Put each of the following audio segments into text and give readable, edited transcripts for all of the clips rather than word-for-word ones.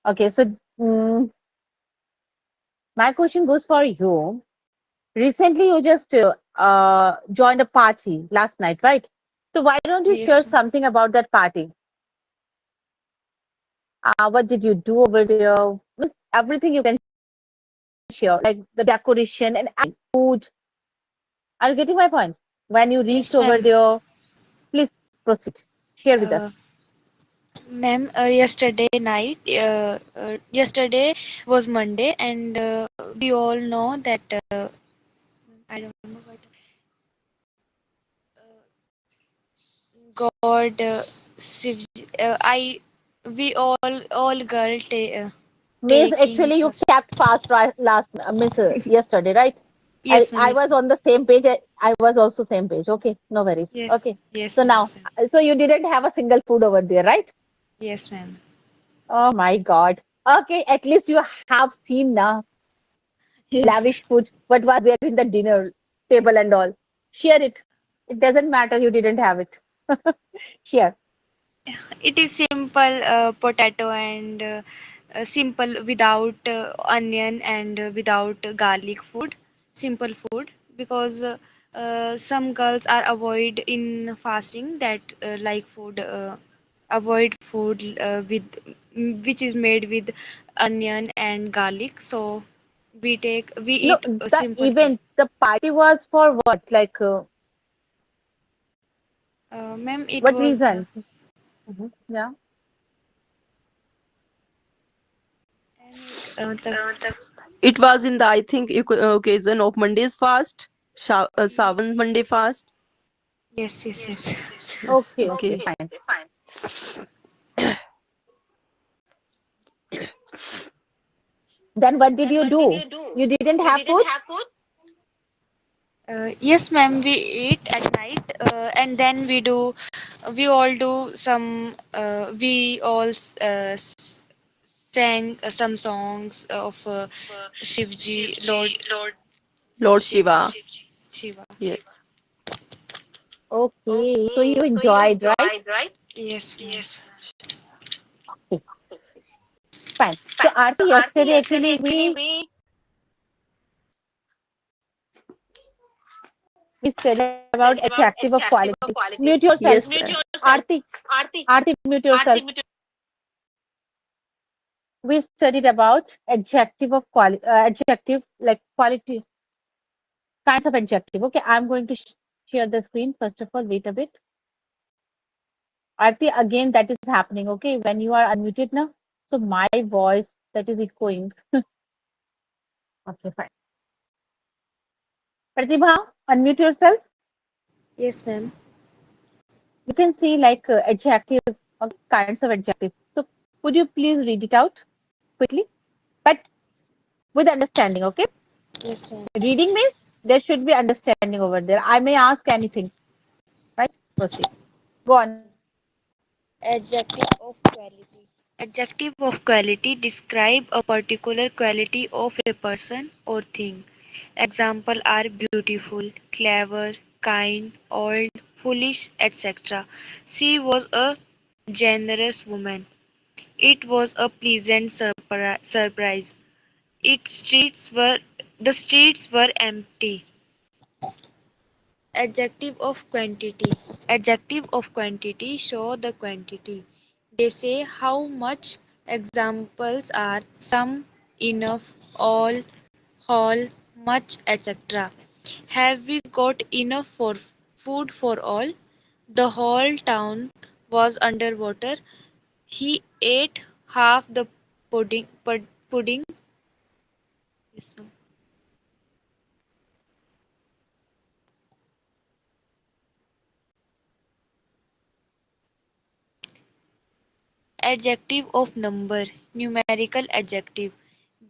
Okay, so mm, my question goes for you. Recently, you just joined a party last night, right? So why don't you share Yes, ma'am. something about that party? What did you do over there? Means everything you can share, like the decoration and food. Are you getting my point? When you reached Yes, over ma'am. there, please proceed. Share with us. Uh, Ma'am, yesterday night, yesterday was Monday, and we all know that I don't know what God, Shiv, we all girl Means taking actually you us. kept fast right last means yesterday, right? I Yes, ma'am. I Yes, was ma'am. on the same page. I was also same page. Okay, no worries. Yes, Okay, yes, so ma'am. now, Yes, ma'am. so you didn't have a single food over there, right? Yes, ma'am. Oh my God. Okay, at least you have seen now Yes. lavish food. What was there in the dinner table and all? Share it. It doesn't matter. You didn't have it. Share. It is simple potato and simple without onion and without garlic food. Simple food because some girls are avoid in fasting that like food avoid food with which is made with onion and garlic. So we No, eat a the simple food. event, the party was for what? Like, Ma'am, it what was reason? Yeah. मतलब It was in the, I think, occasion of Monday's fast, Savan Monday fast. yes, yes, yes. Yes. Okay, okay, Okay. fine. Then what did you do? You didn't have food? Yes, ma'am, we eat at night, and then we all do some, we all sang some songs of Shivji, Lord Lord Shiv, Shiva. Shiva. Yes. Okay, so you enjoyed, right? Yes, ma'am. Okay, fine. So Aarti, yesterday actually we studied about adjective of quality. Mute yourself, Yes, ma'am. Aarti. Aarti, mute yourself. We studied about adjective of quality, adjective like quality kinds of adjective. Okay, I'm going to share the screen first of all. Wait a bit. Aarti, again that is happening. Okay, when you are unmuted now, so my voice that is echoing. Okay, fine. Pratibha, unmute yourself. Yes, ma'am. You can see like adjective, okay, kinds of adjective. So could you please read it out quickly, but with understanding? Okay, Yes, ma'am. reading means there should be understanding over there. I may ask anything, right? Proceed. Go on. Adjective of quality. Adjective of quality describe a particular quality of a person or thing. Example are beautiful, clever, kind, old, foolish, etc. She was a generous woman. It was a pleasant surprise. Its streets were the streets were empty. Adjective of quantity. Adjective of quantity show the quantity. They say how much. Examples are some, enough, all, whole, much, etc. Have we got enough for food for all? The whole town was underwater. He ate half the pudding. Yes, ma'am. Adjective of number. Numerical adjective.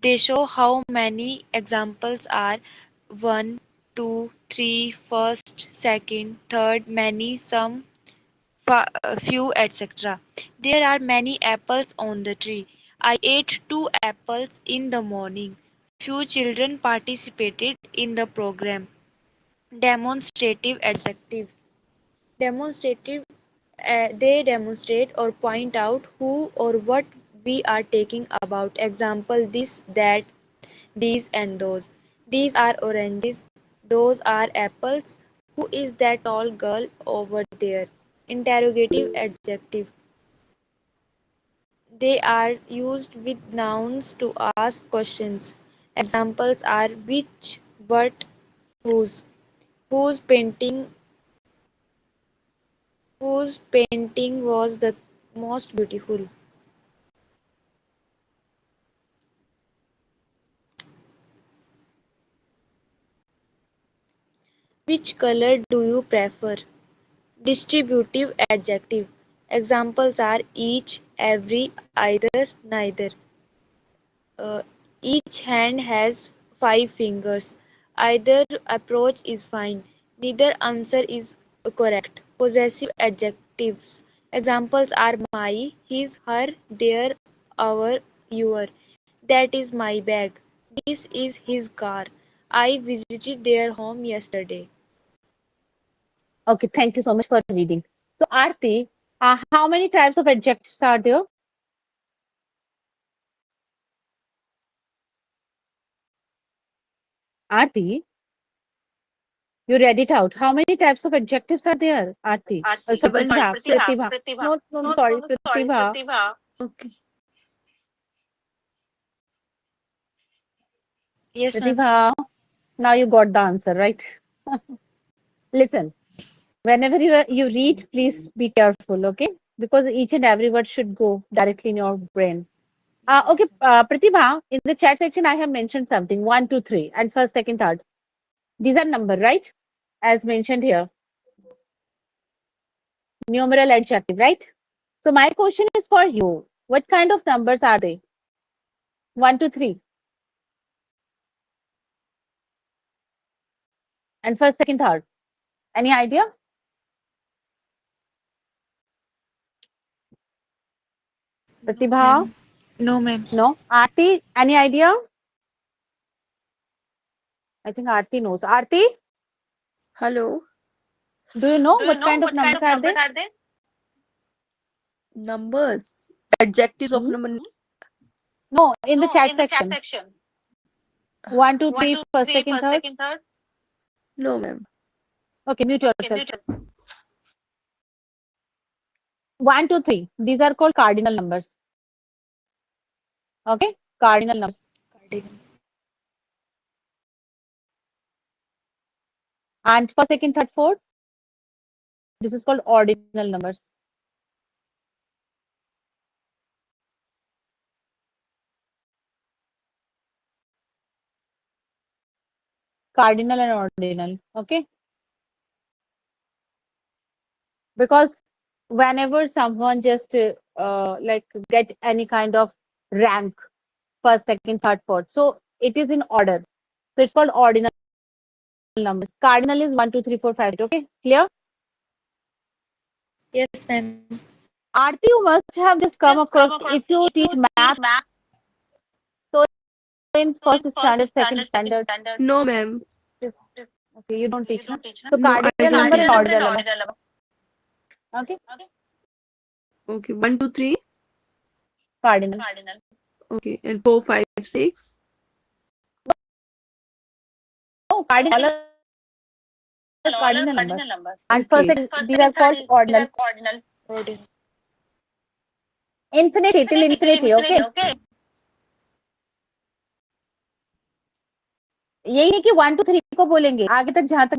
They show how many. Examples are one, two, three, first, second, third, many, some, few, etc. There are many apples on the tree. I ate two apples in the morning. Few children participated in the program. Demonstrative adjective. Demonstrative, they demonstrate or point out who or what we are taking about example this, that, these and those. These are oranges, those are apples. Who is that tall girl over there? Interrogative adjective. They are used with nouns to ask questions. Examples are which, what, whose. Whose painting whose painting was the most beautiful? Which color do you prefer? Distributive adjective. Examples are each, every, either, neither. Uh, each hand has 5 fingers. Either approach is fine. Neither answer is correct. Possessive adjectives. Examples are my, his, her, their, our, your. That is my bag. This is his car. I visited their home yesterday. Okay, thank you so much for reading. So, Aarti, how many types of adjectives are there? Aarti, you read it out. How many types of adjectives are there, Aarti? Sorry, Seven. Pratibha. No, no, sorry, Pratibha. Okay. Yes, ma'am. Pratibha, now you got the answer, right? Listen, whenever you read, please be careful, okay? Because each and every word should go directly in your brain. Okay, Yes. Pratibha, in the chat section, I have mentioned something one, two, three, and first, second, third. These are number, right? As mentioned here, numeral adjective, right? So my question is for you. What kind of numbers are they? One, two, three, and first, second, third. Any idea? No, Pratibha? ma'am. No, ma'am. No. Aarti, any idea? I think Aarti knows. Aarti, Hello. do you know what kind of numbers are they? Numbers. Adjectives of Hmm? number. No, in the chat section. One, two, three, first, second, third. No, ma'am. Okay, mute yourself. One, two, three. These are called cardinal numbers. Okay, cardinal numbers. Cardinal. And first, second, third, fourth. This is called ordinal numbers. Cardinal and ordinal. Okay, because whenever someone just like get any kind of rank, first, second, third, fourth, so it is in order. So it's called ordinal numbers. Cardinal is one, two, three, four, five. Okay, clear? Yes, ma'am. Aarti, you must have just come across if you teach math. So in first standard, second standard. No, ma'am. Okay, you don't teach, na? So No, I cardinal don't number teach and that. ordinal number. Okay, Okay. 1, 2, 3. cardinal. Okay. And 4, 5, 6. No, cardinal all are cardinal numbers. And first, second, these are called Okay. ordinal. Ordinal. Infinity till infinity. Okay, यही नहीं कि one two three को बोलेंगे आगे तक जहां तक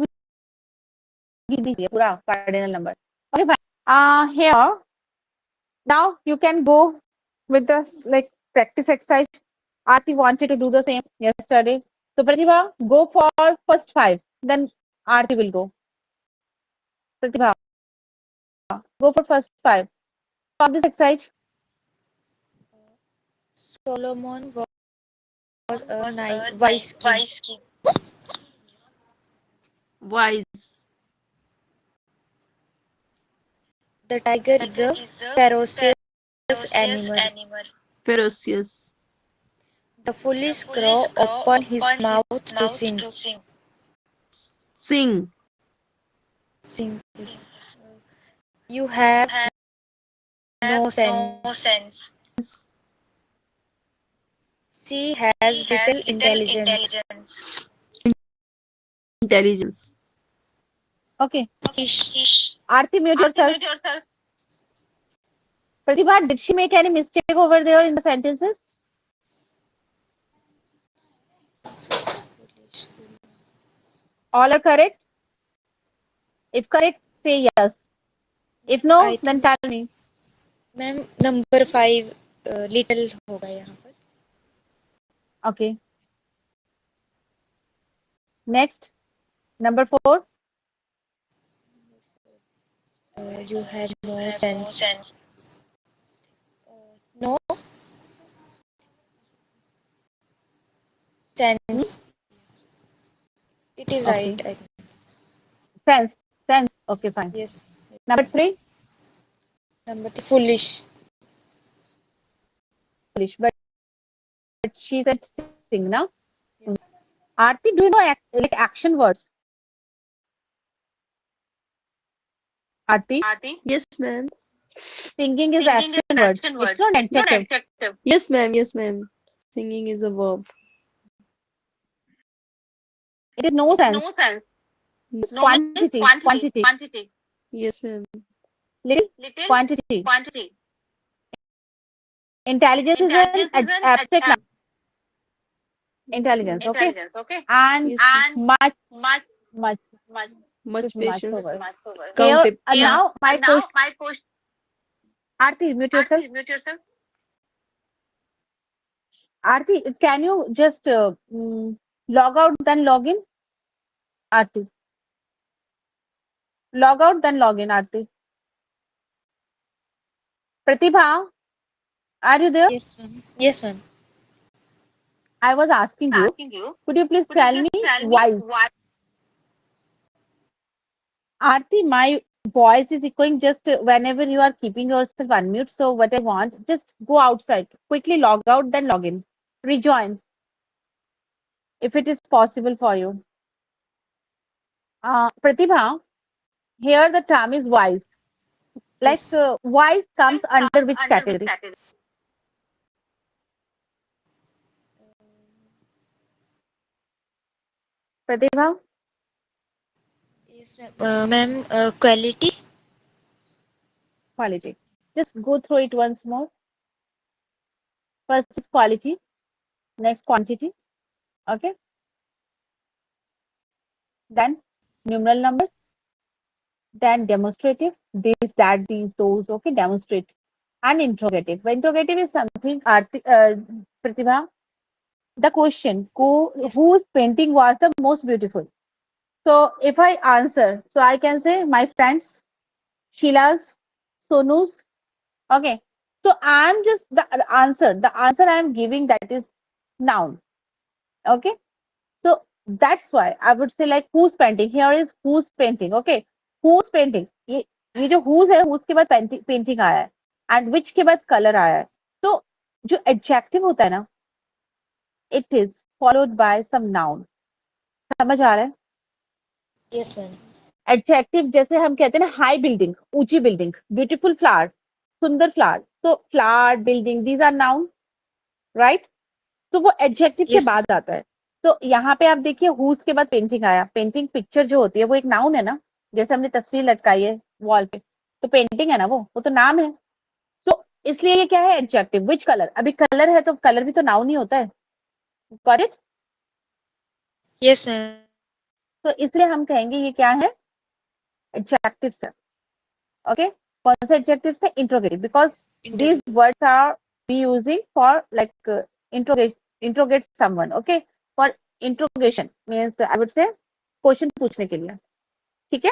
भी दीजिए पूरा cardinal number. Okay, fine. Here now you can go with the like practice exercise. Aarti wanted to do the same yesterday. So Pratibha, go for first five. Then Aarti will go. Pratibha, go for first five. Of this exercise, Solomon was a wise king. Wise. The tiger is a ferocious animal. Ferocious. The foolish crow opened his mouth to sing. Sing. Sing. You have no sense. She has little intelligence. Intelligence. Okay. Ish. Arti, mute yourself. Pratibha, did she make any mistake over there in the sentences? All are correct? If correct, say yes. If I no, then think tell me. Ma'am number 5 little होगा यहाँ पर. Okay. Next, number 4. You have no sense. No Hmm? sense. It is right, Okay. I think. Sense. Sense. Okay, fine. Yes. Yes, Number ma'am. 3, Number 3, foolish. foolish. But she said sing now. Yes. Aarti, do you know like action words? Aarti, Yes, ma'am. singing is action word. It's not adjective. Yes, ma'am. Yes, ma'am. Singing is a verb. It is no sense. Yes, Quantity. Quantity. yes, ma'am. Little. Quantity. Intelligence is an abstract noun. Yes, Intelligence. ma'am. Okay. And Yes, ma'am. much. Much. It is Much much patience. over. Here, Countable. now my question. Aarti, mute yourself. Aarti, can you just log out then log in? Aarti, log out then log in. Aarti, Pratibha, are you there? Yes, ma'am. Yes, ma'am. I was asking you. Could you please tell me why? Aarti, my voice is echoing just whenever you are keeping yourself unmute. So what I want, just go outside, quickly log out, then log in, rejoin if it is possible for you. Pratibha, here the term is wise. Like Yes. wise comes under which category? Pratibha, Yes, ma'am. Ma'am, quality. quality. Just go through it once more. First is quality, next quantity. Okay, then numeral numbers, then demonstrative, this, that, these, those. Okay, demonstrate and interrogative. Interrogative is something, Pratibha, the question, Yes. whose painting was the most beautiful? So if I answer, so I can say my friends, Sheila's, Sonu's. Okay. So I'm just the answer. The answer I'm giving that is noun. Okay. So that's why I would say like who's painting. Here is who's painting. Okay. Who's painting. ये जो who's है who's के बाद painting आया है and which के बाद color आया है. तो जो adjective होता है ना, it is followed by some noun. समझ आ रहा है? Yes, ma'am. एडजेक्टिव जैसे हम कहते हैं ना हाई बिल्डिंग, ऊंची बिल्डिंग, ब्यूटीफुल फ्लावर, सुंदर फ्लावर, तो flower, building, these are noun, right? तो वो एडजेक्टिव के Yes, बाद आता है. तो यहाँ पे आप देखिए हुज के बाद पेंटिंग आया. पेंटिंग पिक्चर जो होती है वो एक नाउन है ना, जैसे हमने तस्वीर लटकाई है वॉल पे, तो पेंटिंग है ना, वो तो नाम है. सो इसलिए ये क्या है? एडजेक्टिव. Which colour? अभी कलर है तो कलर भी तो नाउन ही होता है. Got it? yes, ma'am. तो इसलिए हम कहेंगे ये क्या है? एडजेक्टिव है. Okay, कौन सा एडजेक्टिव से? Interrogative, because these Interview. words are we using for like interrogate someone. Okay, for interrogation means I would say question पूछने के लिए. ठीक है.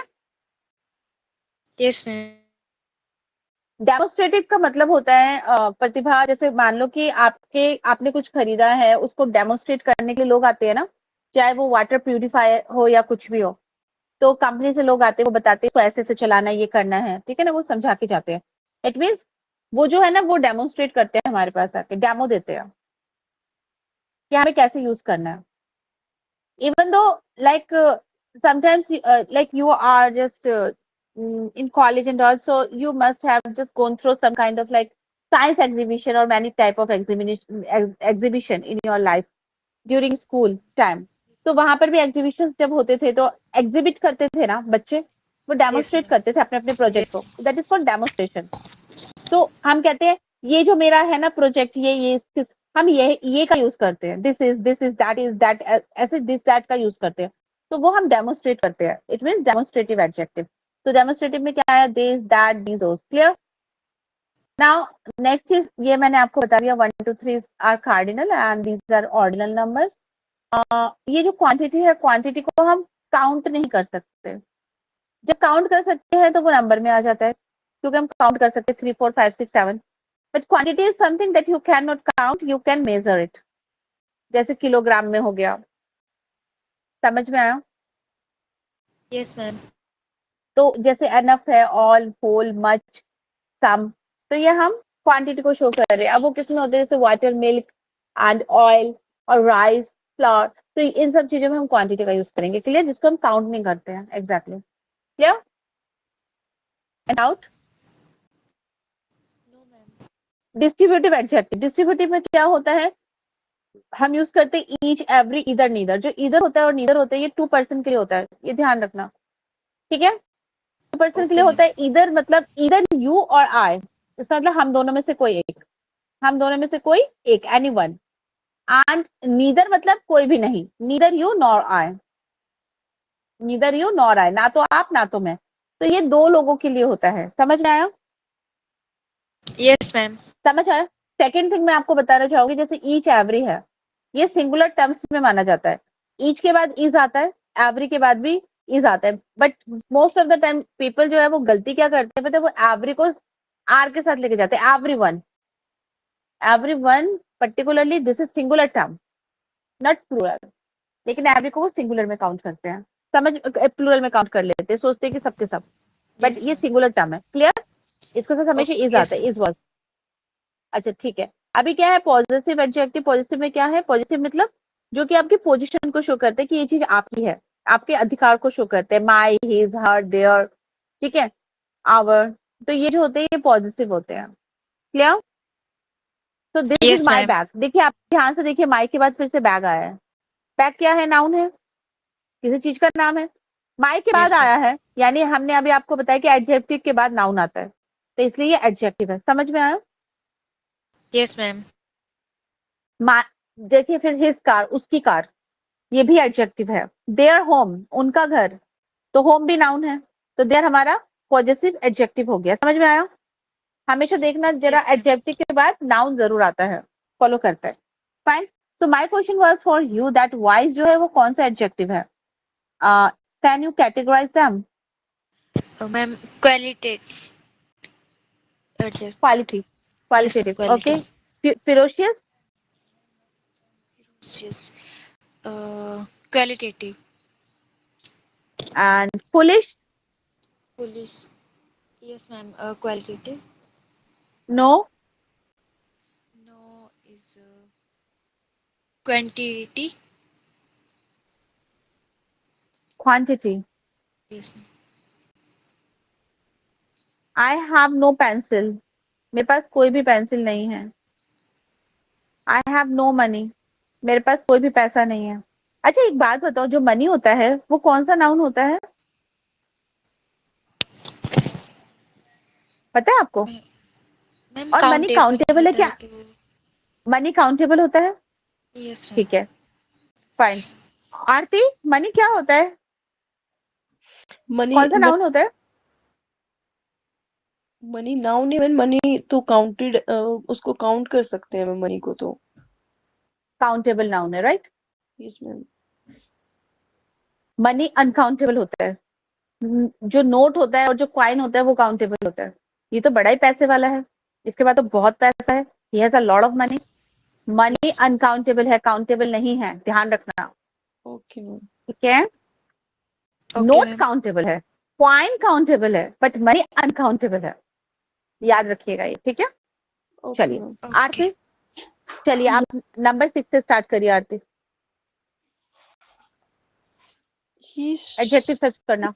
Yes, ma'am. डेमोस्ट्रेटिव का मतलब होता है प्रतिभा, जैसे मान लो कि आपने कुछ खरीदा है, उसको डेमोस्ट्रेट करने के लिए लोग आते हैं ना, चाहे वो वाटर प्यूरिफायर हो या कुछ भी हो, तो कंपनी से लोग आते हैं, वो बताते हैं इसको ऐसे ऐसे चलाना है, ये करना है, ठीक है ना, वो समझा के जाते हैं. इट मीन्स वो जो है ना वो डेमोन्स्ट्रेट करते हैं हमारे पास आके, डेमो देते हैं कि हमें कैसे यूज करना है. Even though like sometimes like you are just in college and also you must have just gone through some kind of like science exhibition or many type of exhibition in your life during school time. तो वहां पर भी exhibition जब होते थे तो exhibit करते थे ना बच्चे, वो Yes, डेमोस्ट्रेट ma'am. करते थे अपने अपने प्रोजेक्ट Yes, को, ma'am. That is called demonstration. तो हम कहते हैं ये जो मेरा है ना प्रोजेक्ट, हम ये का यूज करते हैं, दिस इज दैट, ऐसे दिस दैट का यूज करते हैं. तो वो हम डेमोस्ट्रेट करते हैं, इट मीन्स डेमोस्ट्रेटिव एडजेक्टिव. तो डेमोस्ट्रेटिव में क्या है, this that these those. Clear. Now next is, ये मैंने आपको बता दिया 1 2 3 are cardinal and these are ordinal numbers. ये जो क्वांटिटी है, क्वांटिटी को हम काउंट नहीं कर सकते. जब काउंट कर सकते हैं तो वो नंबर में आ जाता है, क्योंकि हम काउंट कर सकते हैं 3 4 5 6 7. But quantity is something that you can not count, you can measure it. जैसे किलोग्राम में हो गया. समझ में आया. Yes, ma'am. तो जैसे एनफ है, ऑल, होल, मच, सम. तो ये हम क्वांटिटी को शो कर रहे हैं. अब वो किसमें होते हैं, जैसे वाटर, मिल्क एंड ऑयल और राइस, फ्लावर. तो इन सब चीजों में हम क्वांटिटी का यूज करेंगे. क्लियर, जिसको हम काउंट नहीं करते हैं. Exactly. Clear and out. No, ma'am. Distributive adjective. Distributive में क्या होता है, हम यूज करते हैं ईच, एवरी, इधर, नीदर. जो इधर होता है और नीदर होता है, ये 2 पर्सन के लिए होता है, ये ध्यान रखना. ठीक है. 2 पर्सन के लिए Okay, ma'am. होता है. इधर मतलब इधर यू और आई, इसका मतलब हम दोनों में से कोई एक, हम दोनों में से कोई एक, एनी वन. एंड नीदर मतलब कोई भी नहीं, neither you nor I, neither you nor I, ना तो आप ना तो मैं. तो ये 2 लोगों के लिए होता है. समझ में आया. Yes, ma'am. समझ आया. सेकेंड थिंग मैं आपको बताना चाहूंगी, जैसे ईच, एवरी है, ये सिंगुलर टर्म्स में माना जाता है. ईच के बाद इज आता है, एवरी के बाद भी इज आता है. But most of the time people जो है वो गलती क्या करते हैं पता है, वो एवरी को आर के साथ लेके जाते हैं. Every one particularly this is singular term, not plural. लेकिन एवरी को वो सिंगुलर में काउंट करते हैं, समझ, प्लूरल में काउंट कर लेते हैं, सोचते हैं कि सबके सब. बट Yes, ये ma'am. सिंगुलर टर्म है. क्लियर. इसके साथ हमेशा Okay. इज Yes, आता है, ma'am. Is was. अच्छा ठीक है. अभी क्या है पॉजिटिव एडजेक्टिव. पॉजिटिव में क्या है, पॉजिटिव मतलब जो कि आपकी पोजीशन को शो करते हैं कि ये चीज आपकी है, आपके अधिकार को शो करते हैं. माई, हिज, हर, देयर. ठीक है. आवर. तो ये जो होते हैं ये पॉजिटिव होते हैं. क्लियर. तो this is Yes, my ma'am. Bag. देखिए आप ध्यान से देखिए, माई के बाद फिर से बैग आया है. बैग क्या है, नाउन है, किसी चीज का नाम है. माई के बाद Yes, ma'am. आया है, यानी हमने अभी आपको बताया कि एडजेक्टिव के बाद नाउन आता है, तो इसलिए ये एडजेक्टिव है. समझ में आया. Yes, ma'am. देखिए फिर हिज कार, उसकी कार, ये भी एडजेक्टिव है. देयर होम, उनका घर, तो होम भी नाउन है. तो देयर हमारा पॉजिटिव एडजेक्टिव हो गया. समझ में आया. हमेशा देखना जरा Yes, ma'am. एडजेक्टिव के बाद नाउन जरूर आता है, फॉलो करता है. Fine. So my question was for you that wise जो है वो कौन सा एडजेक्टिव है. Can you categorise them. Ma'am, qualitative quality, adjective. Yes, ma'am. Qualitative. Okay. Quality. Ferocious Yes. Qualitative. And foolish. Police. Yes, ma'am. Qualitative. No. No is quantity. Quantity. Yes, ma'am. I have no pencil, मेरे पास कोई भी pencil नहीं है. आई have no money, मेरे पास कोई भी पैसा नहीं है. अच्छा एक बात बताओ, जो मनी होता है वो कौन सा नाउन होता है, पता है आपको. मैम और मनी काउंटेबल काउंटेबल है होता है क्या. तो मनी काउंटेबल होता है. Yes ma'am. ठीक है. फाइन. आरती, मनी क्या होता है, मनी कौन सा नाउन होता है. मनी नाउन नहीं, मनी तो काउंटेड, उसको काउंट कर सकते हैं मनी को तो. काउंटेबल नाउन है, right. Yes ma'am. Money uncountable होता है. जो नोट होता है और जो कॉइन होता है वो काउंटेबल होता है. ये तो बड़ा ही पैसे वाला है, इसके बाद तो बहुत पैसा है, he has a lot of money. Money yes ma'am. Uncountable है, काउंटेबल नहीं है, ध्यान रखना. Okay ma'am. ठीक है. Okay note ma'am. काउंटेबल है, कॉइन काउंटेबल है, बट मनी अनकाउंटेबल है. याद रखिएगा ये. ठीक है. ओके चलिए. मैम. ओके. आरती, चलिए आप नंबर 6 से स्टार्ट करिए. आरती, ही एडजेक्टिव सर्च करना.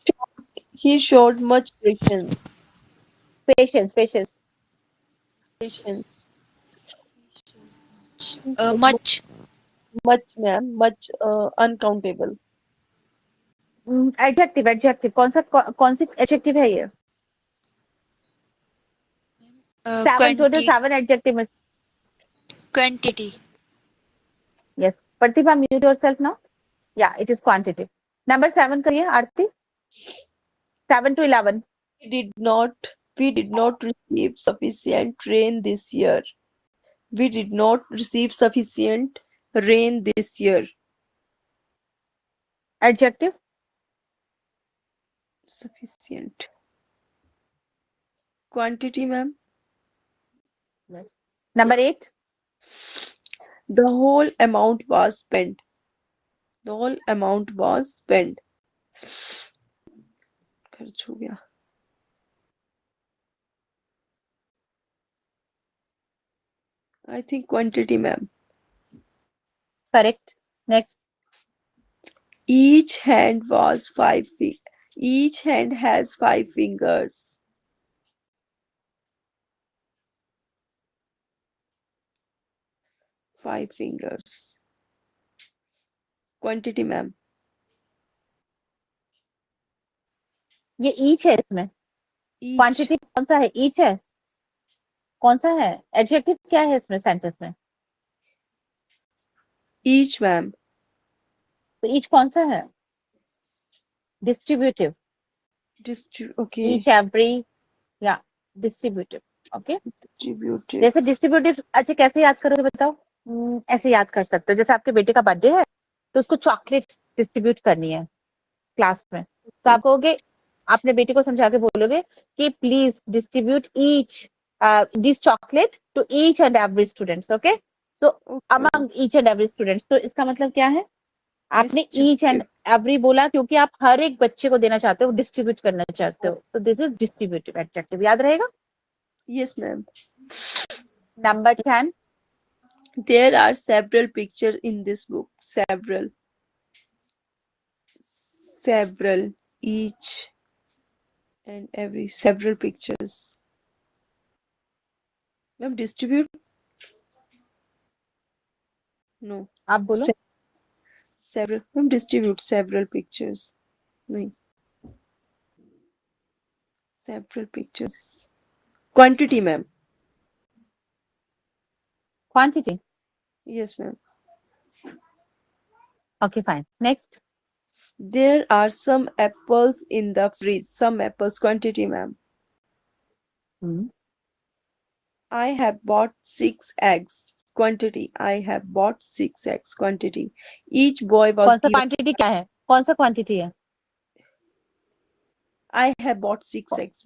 he showed much patience. Patience, patience. Patience. Much. Much, ma'am. Much. Uncountable. Adjective adjective कौन सी एडजेक्टिव है ये? Seven total Quantity. 7 एडजेक्टिव में. Quantity. यस. प्रतिभा, म्यूट योरसेल्फ नाउ. या इट इज क्वांटिटी. नंबर 7 करिए आरती. 7 to 11. We did not receive sufficient rain this year. We did not receive sufficient rain this year. Adjective. Sufficient. Quantity, ma'am. Number 8. The whole amount was spent. The whole amount was spent. खर्च हो गया. I think quantity, ma'am. Correct. Next. Each hand was 5 feet. Each hand has 5 fingers. 5 fingers. Quantity, ma'am. ये each है इसमें. Each. Quantity कौन सा है? Each है. कौन सा है एडजेक्टिव? क्या है इसमें सेंटेंस में? Each, ma'am. तो ईच कौन सा है? डिस्ट्रीब्यूटिव. Okay. Each every. या डिस्ट्रीब्यूटिव. ओके. Distributive. जैसे डिस्ट्रीब्यूटिव. अच्छा कैसे याद करोगे बताओ? ऐसे याद कर सकते हो. जैसे आपके बेटे का बर्थडे है तो उसको चॉकलेट डिस्ट्रीब्यूट करनी है क्लास में. तो आप कहोगे, अपने बेटे को समझा के बोलोगे कि please distribute each this chocolate to each and every students. Okay. So among each and every students. तो इसका मतलब क्या है? आपने ईच एंड एवरी बोला क्योंकि आप हर एक बच्चे को देना चाहते हो, डिस्ट्रीब्यूट करना चाहते हो. तो दिस इज डिस्ट्रीब्यूटिव एडजेक्टिव. याद रहेगा. Yes, ma'am. Number 10. There are several pictures in this book. Several. Each and every. Several pictures. Ma'am, distribute? No. आप बोलो. Several. Ma'am, distribute several pictures. No. Several pictures. Quantity, ma'am. Quantity. Yes, ma'am. Okay fine. Next. There are some apples in the fridge. Some apples. Quantity, ma'am. I have bought 6 eggs. Quantity. I have bought 6 eggs. Quantity. Each boy was कौन सा given. Quantity क्या है? कौन सा quantity है? I have bought 6 eggs.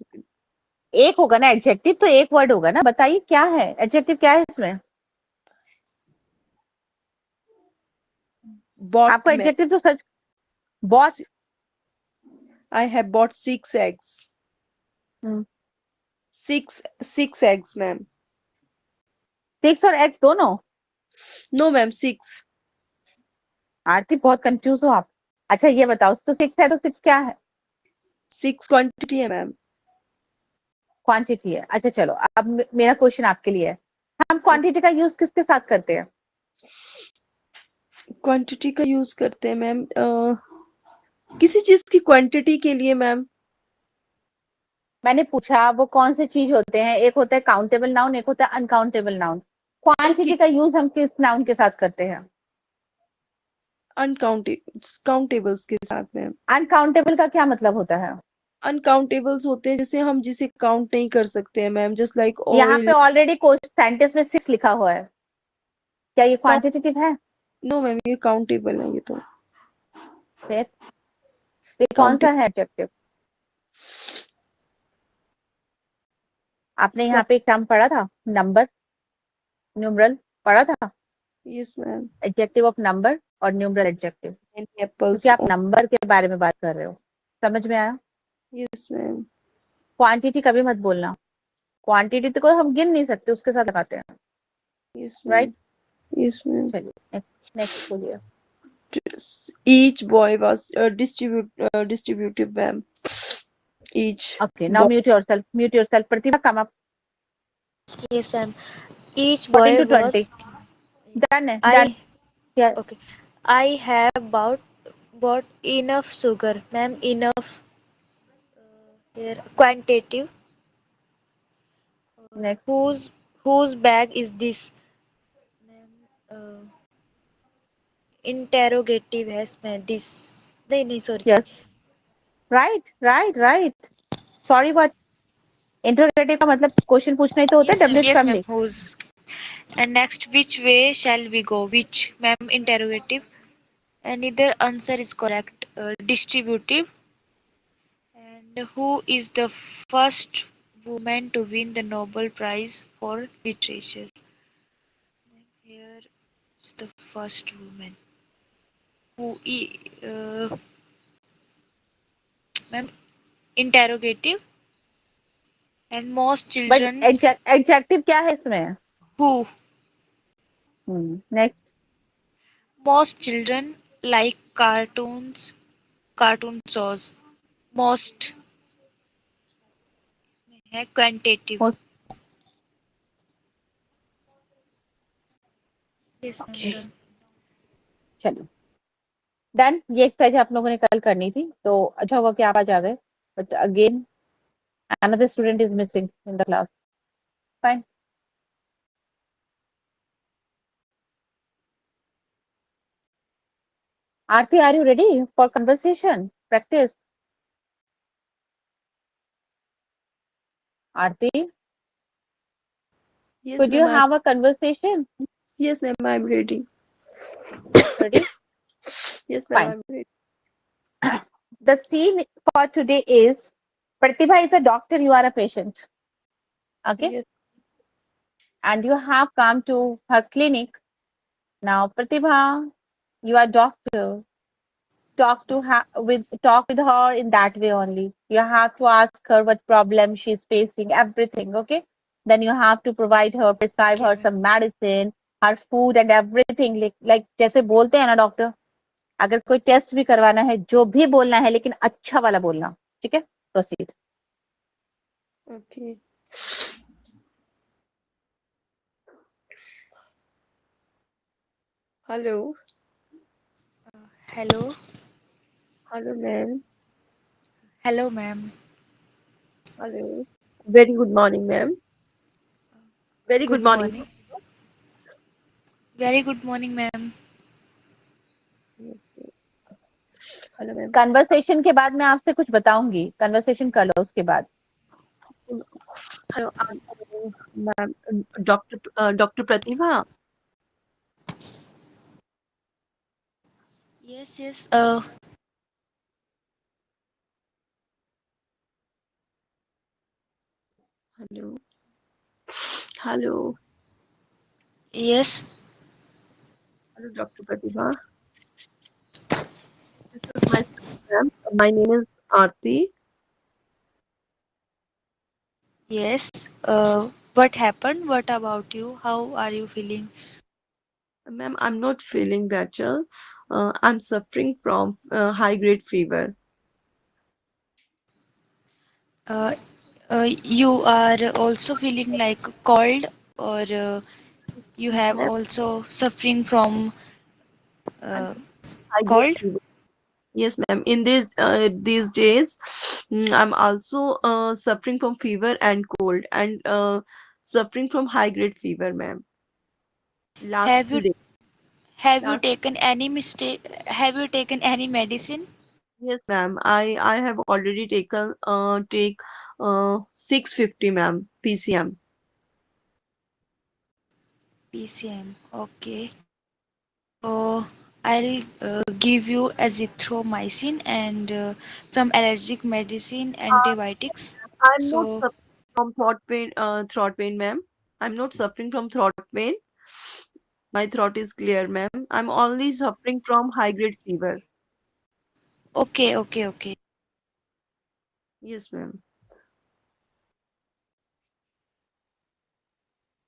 एक होगा ना एडजेक्टिव, तो एक वर्ड होगा ना. बताइए क्या है एडजेक्टिव, क्या है इसमें? Bought, आपको ma'am. एडजेक्टिव तो search. Bought. I have bought 6 eggs. 6 eggs, ma'am. 6 और एक्स दोनों? No, ma'am. 6. आरती बहुत कंफ्यूज हो आप. अच्छा ये बताओ, तो 6 है तो 6 क्या है? 6 quantity है, ma'am. क्वांटिटी है. अच्छा चलो, अब मेरा क्वेश्चन आपके लिए है. हम क्वांटिटी का यूज किसके साथ करते हैं? क्वांटिटी का यूज करते हैं, मैम. किसी चीज की क्वांटिटी के लिए, मैम. मैंने पूछा वो कौन से चीज होते हैं. एक होता है काउंटेबल नाउन, एक होता है अनकाउंटेबल नाउन. क्वांटिटी का यूज हम किस नाउन के साथ करते हैं? अनकाउंटेबल्स के साथ, मैम. अनकाउंटेबल का क्या मतलब होता है? अनकाउंटेबल्स होते हैं जैसे हम जिसे काउंट नहीं कर सकते हैं, मैम. जस्ट लाइक यहाँ पे ऑयल. ऑलरेडी सेंटेंस में 6 लिखा हुआ है. क्या ये क्वांटिटेटिव है? No, ma'am. ये काउंटेबल है. ये तो फिर ये कौन सा है एडजेक्टिव? आपने यहाँ पे एक टर्म पढ़ा था, नंबर, न्यूमरल पढ़ा था. Yes, ma'am. Adjective of number और न्यूमरल एडजेक्टिव. एप्पल्स. क्योंकि आप नंबर के बारे में बात कर रहे हो. समझ में आया? Yes, ma'am. क्वांटिटी कभी मत बोलना. क्वांटिटी तो कोई हम गिन नहीं सकते, उसके साथ लगाते हैं. Yes, right. Yes, ma'am. चलिए नेक्स्ट बोलिए. Each boy was distributive, ma'am. Each. Okay now mute yourself. Pratibha come up. Yes, ma'am. Each 14 boy to 20. was. Done है, done. I Yeah, okay. I have bought enough sugar, ma'am. Enough here. Quantitative. next. Whose bag is this? Ma'am. Interrogative है इसमें. This. नहीं नहीं sorry. Yes. Right. Sorry, what? Interrogative का मतलब question पूछना ही तो होता है, WH Yes, ma'am. Family. Whose? And next, which way shall we go? Which, ma'am? Interrogative. And neither answer is correct. Distributive. And who is the first woman to win the Nobel Prize for Literature? Here is the first woman. Who is, ma'am, interrogative. And most but children's adjective क्या है इसमें? who next. most children like cartoon shows. Most है quantitative. Yes, ma'am, okay, done. चलो done. ये exercise आप लोगों ने कल करनी थी, तो अच्छा हुआ कि आप आज आ गए. But again another student is missing in the class. Fine. Aarti, are you ready for conversation practice? Aarti, Yes, could ma'am. you have a conversation? Yes, ma'am. I'm ready. Ready? Yes, ma'am. Fine. I'm ready. The scene for today is Pratibha is a doctor, you are a patient. Okay? Yes. And you have come to her clinic. Now, Pratibha, you are doctor. Talk with her in that way only. You have to ask her what problem she's facing, everything. Okay? Then you have to provide her, prescribe Okay, her ma'am. some medicine, her food and everything. Like जैसे बोलते हैं ना doctor, अगर कोई test भी करवाना है, जो भी बोलना है, लेकिन अच्छा वाला बोलना. ठीक है? Proceed. Okay. Hello. Hello. Hello, ma'am. Hello, ma'am. Hello. Very good morning, ma'am. Very good Good morning. morning. Very good morning, ma'am. Yes, ma'am. Hello, ma'am. Conversation के बाद मैं आपसे कुछ बताऊंगी. कन्वर्सेशन कर लो उसके बाद. Hello, ma'am. Dr. Pratibha. Yes, yes. Hello. Hello. Yes, Hello, Dr. Pratibha. This is my son, ma'am. My name is Aarti. yes. What happened? What about you? How are you feeling? Ma'am, I'm not feeling better. I'm suffering from high grade fever. Uh, you are also feeling like cold, or you Yes, have ma'am. also suffering from I'm uh, high grade cold? fever. Yes, ma'am. In these days, I'm also suffering from fever and cold, and suffering from high grade fever, ma'am. Last Have you 2 days. have you Last taken any mistake? Have you taken any medicine? Yes, ma'am. I have already taken take 650, ma'am. PCM. PCM. Okay. So I'll give you azithromycin and some allergic medicine, antibiotics. I'm not So suffering from throat pain, ma'am. I'm not suffering from throat pain. My throat is clear, ma'am. I'm only suffering from high grade fever. okay, okay, okay. Yes, ma'am.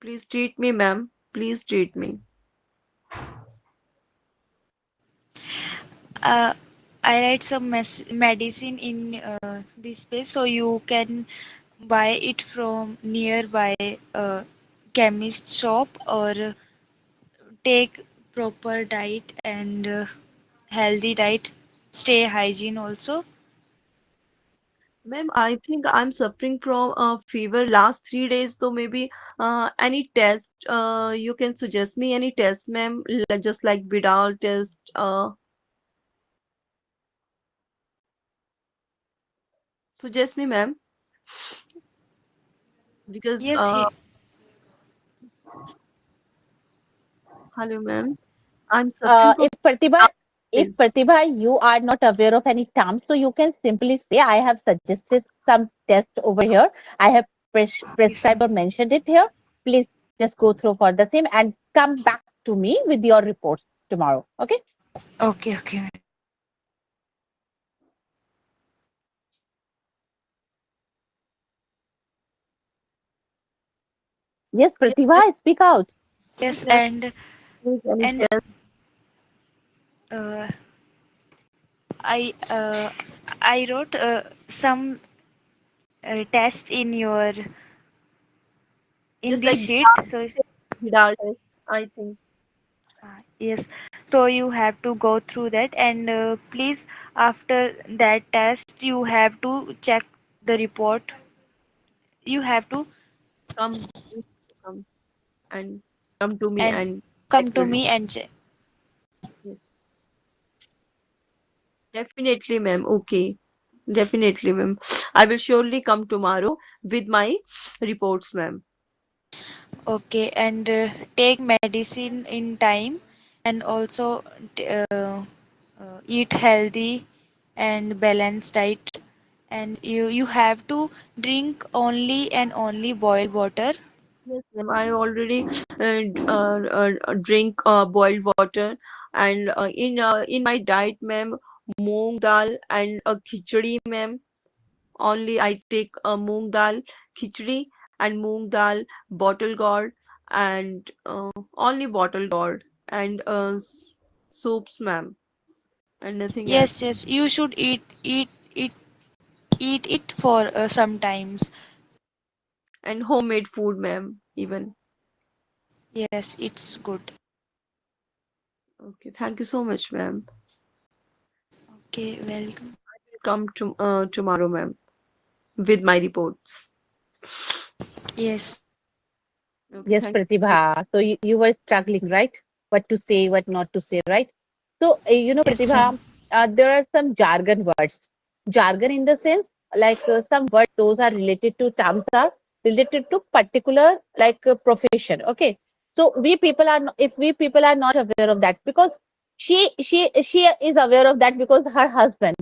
Please treat me, ma'am. Please treat me. Uh, I write some medicine in this space, so you can buy it from nearby chemist shop or take proper diet and healthy diet, stay hygiene also. Ma'am, I think I'm suffering from a fever last 3 days, so maybe any test you can suggest me any test, ma'am, just like Vidal test. Suggest me, ma'am, because Yes, he, hello, ma'am, I'm suffering from If Pratibha, last if days. Pratibha, you are not aware of any terms, so you can simply say, I have suggested some test over here. I have yes, prescribed or mentioned it here. Please just go through for the same and come back to me with your reports tomorrow. Okay? okay, okay. Yes, Yes, ma'am, Pratibha, speak out. please, Yes, ma'am, please, any and test. uh, I uh, I wrote some test in your in Just this like sheet. So Vidal test, I think. yes, so you have to go through that, and please, after that test, you have to check the report. You have to Come, please come and come to me and and check come the to me and check. yes. Definitely, ma'am. Okay. Definitely, ma'am. I will surely come tomorrow with my reports, ma'am. Okay, and take medicine in time, and also eat healthy and balanced diet. And you have to drink only and only boiled water. Yes, ma'am. I already drink boiled water, and in my diet, ma'am, moong dal and khichdi, ma'am. Only I take moong dal, khichdi, and moong dal, bottle gourd, and only bottle gourd and soups, ma'am, and nothing else. Yes, yes, you should eat it for sometimes. And homemade food, ma'am, even. Yes, it's good. Okay, thank you so much, ma'am. Okay, welcome. Come to tomorrow, ma'am, with my reports. Yes, Okay, Yes, thank you. Pratibha. So you were struggling, right? What to say, what not to say, right? So, yes, ma'am. Pratibha, there are some jargon words. Jargon in the sense, like some words, those are related to terms are related to particular like profession. Okay. So if we people are not aware of that, because she is aware of that because her husband,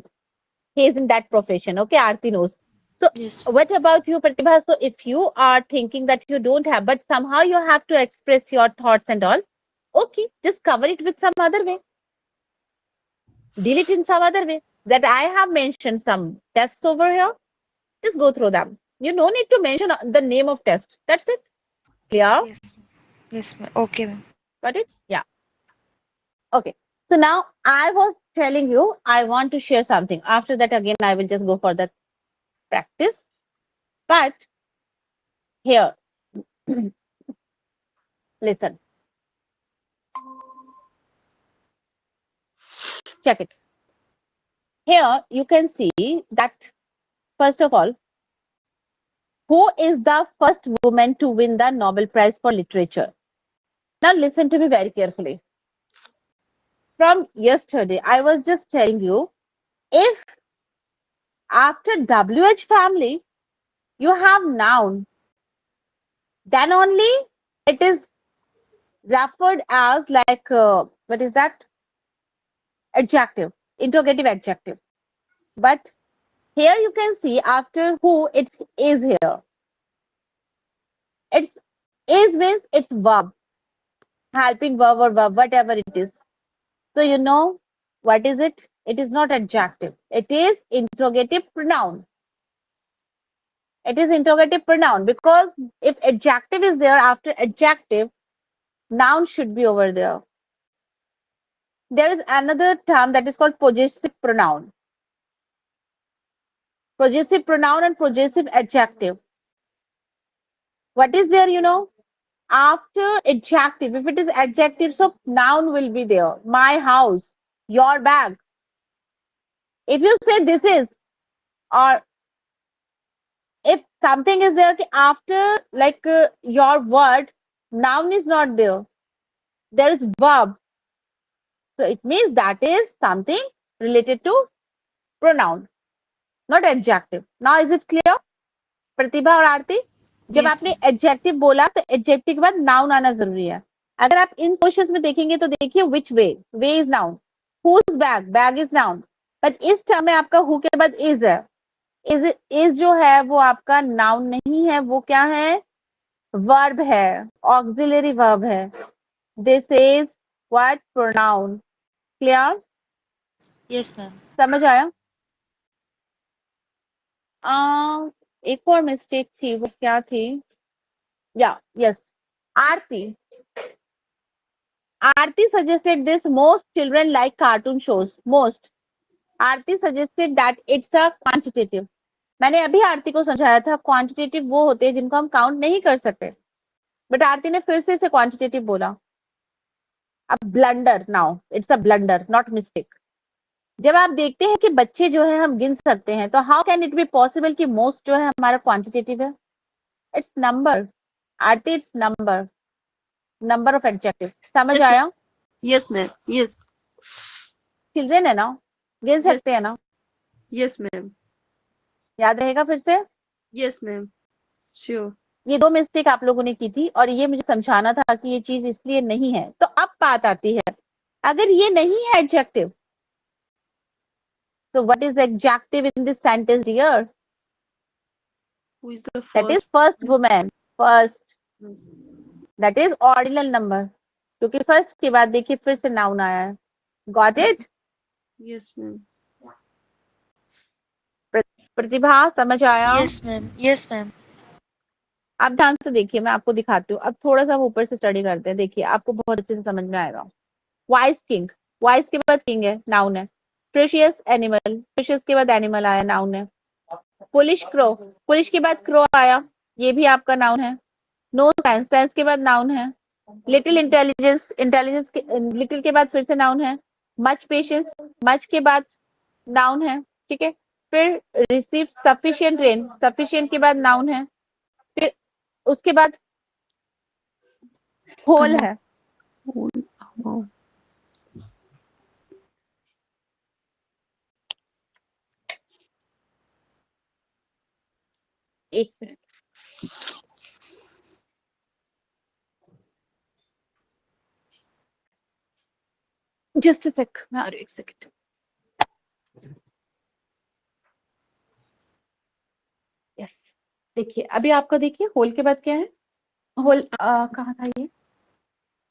he is in that profession. Okay, Aarti knows. So Yes, what about you, Pratibha? So if you are thinking that you don't have, but somehow you have to express your thoughts and all, okay, just cover it with some other way. Deal it in some other way. That I have mentioned some tests over here. Just go through them. You no need to mention the name of test. That's it. Clear? yes, yes, ma'am. Okay, ma'am. Got it? Yeah. Okay. So now I was telling you I want to share something. After that, again, I will just go for the practice. But here, listen, check it. Here you can see that first of all, who is the first woman to win the Nobel Prize for Literature? Now listen to me very carefully. From yesterday, I was just telling you, if after WH family you have noun, then only it is referred as like what is that? Adjective, interrogative adjective. But here you can see after who it is here. It's is means it's verb, helping verb or verb, whatever it is. So you know what is it? It is not adjective. It is interrogative pronoun. It is interrogative pronoun because if adjective is there after adjective, noun should be over there. There is another term that is called possessive pronoun. Possessive pronoun and possessive adjective. What is there, you know? after adjective. If it is adjective, so noun will be there. My house, your bag. If you say this is, or if something is there after like your word, noun is not there. There is verb. So it means that is something related to pronoun, not adjective. Now is it clear? प्रतिभा और आरती, जब Yes, आपने ma'am. Adjective बोला तो adjective के बाद noun आना जरूरी है. अगर आप इन क्वेश्चंस में देखेंगे तो देखिए which way is noun, whose bag, bag is noun, but इस टर्म में आपका हु के बाद इज है. इज जो है वो आपका नाउन नहीं है, वो क्या है, वर्ब है, ऑक्सिलरी वर्ब है. This is what, pronoun. Clear? Yes, ma'am. समझ आया? एक और मिस्टेक थी, वो क्या थी, या yes, Aarti. Aarti suggested this. Most children like cartoon shows. Most. Aarti suggested that it's a quantitative. मैंने अभी आरती को समझाया था क्वांटिटेटिव वो होते हैं जिनको हम काउंट नहीं कर सकते, बट आरती ने फिर से इसे क्वांटिटेटिव बोला. अब blunder, now it's a blunder not mistake. जब आप देखते हैं कि बच्चे जो है हम गिन सकते हैं, तो how can it be possible कि मोस्ट जो है हमारा क्वांटिटेटिव है? It's number. Aarti it's number, number of adjective. समझ Yes, आया? yes, ma'am. Yes, चिल्ड्रेन है ना, गिन yes, सकते हैं ना? yes, ma'am. याद रहेगा फिर से? Yes, ma'am. Sure. ये 2 मिस्टेक आप लोगों ने की थी और ये मुझे समझाना था कि ये चीज इसलिए नहीं है. तो अब बात आती है, अगर ये नहीं है एडजेक्टिव, तो what is adjective in this sentence here? Who is the that is first? First women. First, that is ordinal number, क्योंकि फर्स्ट के बाद देखिए फिर से नाउन आया है. Got it? Yes, ma'am. प्रतिभा समझ आया? Yes, ma'am. Yes, ma'am. अब ध्यान से देखिए, मैं आपको दिखाती हूँ. अब थोड़ा सा ऊपर से स्टडी करते हैं. देखिए आपको बहुत अच्छे से समझ में आएगा. वाइस किंग, वाइस के बाद किंग है, नाउन है. प्रेशियस एनिमल, प्रेशियस के बाद एनिमल आया, नाउन है. पुलिश क्रो, पुलिश के बाद क्रो आया, ये भी आपका नाउन है. नो सेंस, सेंस के बाद नाउन है. लिटिल इंटेलिजेंस, इंटेलिजेंस के लिटिल के बाद फिर से नाउन है. मच पेशेंस, मच के बाद नाउन है. ठीक है. फिर रिसीव सफिशिएंट रेन, सफिशिएंट के बाद नाउन है. फिर उसके बाद होल Amount. है. Amount. एक मिनट, जस्ट सेक, मैं आ रही हूँ, एक सेकंड. यस. देखिए अभी आपका, देखिए होल के बाद क्या है, होल कहाँ था ये,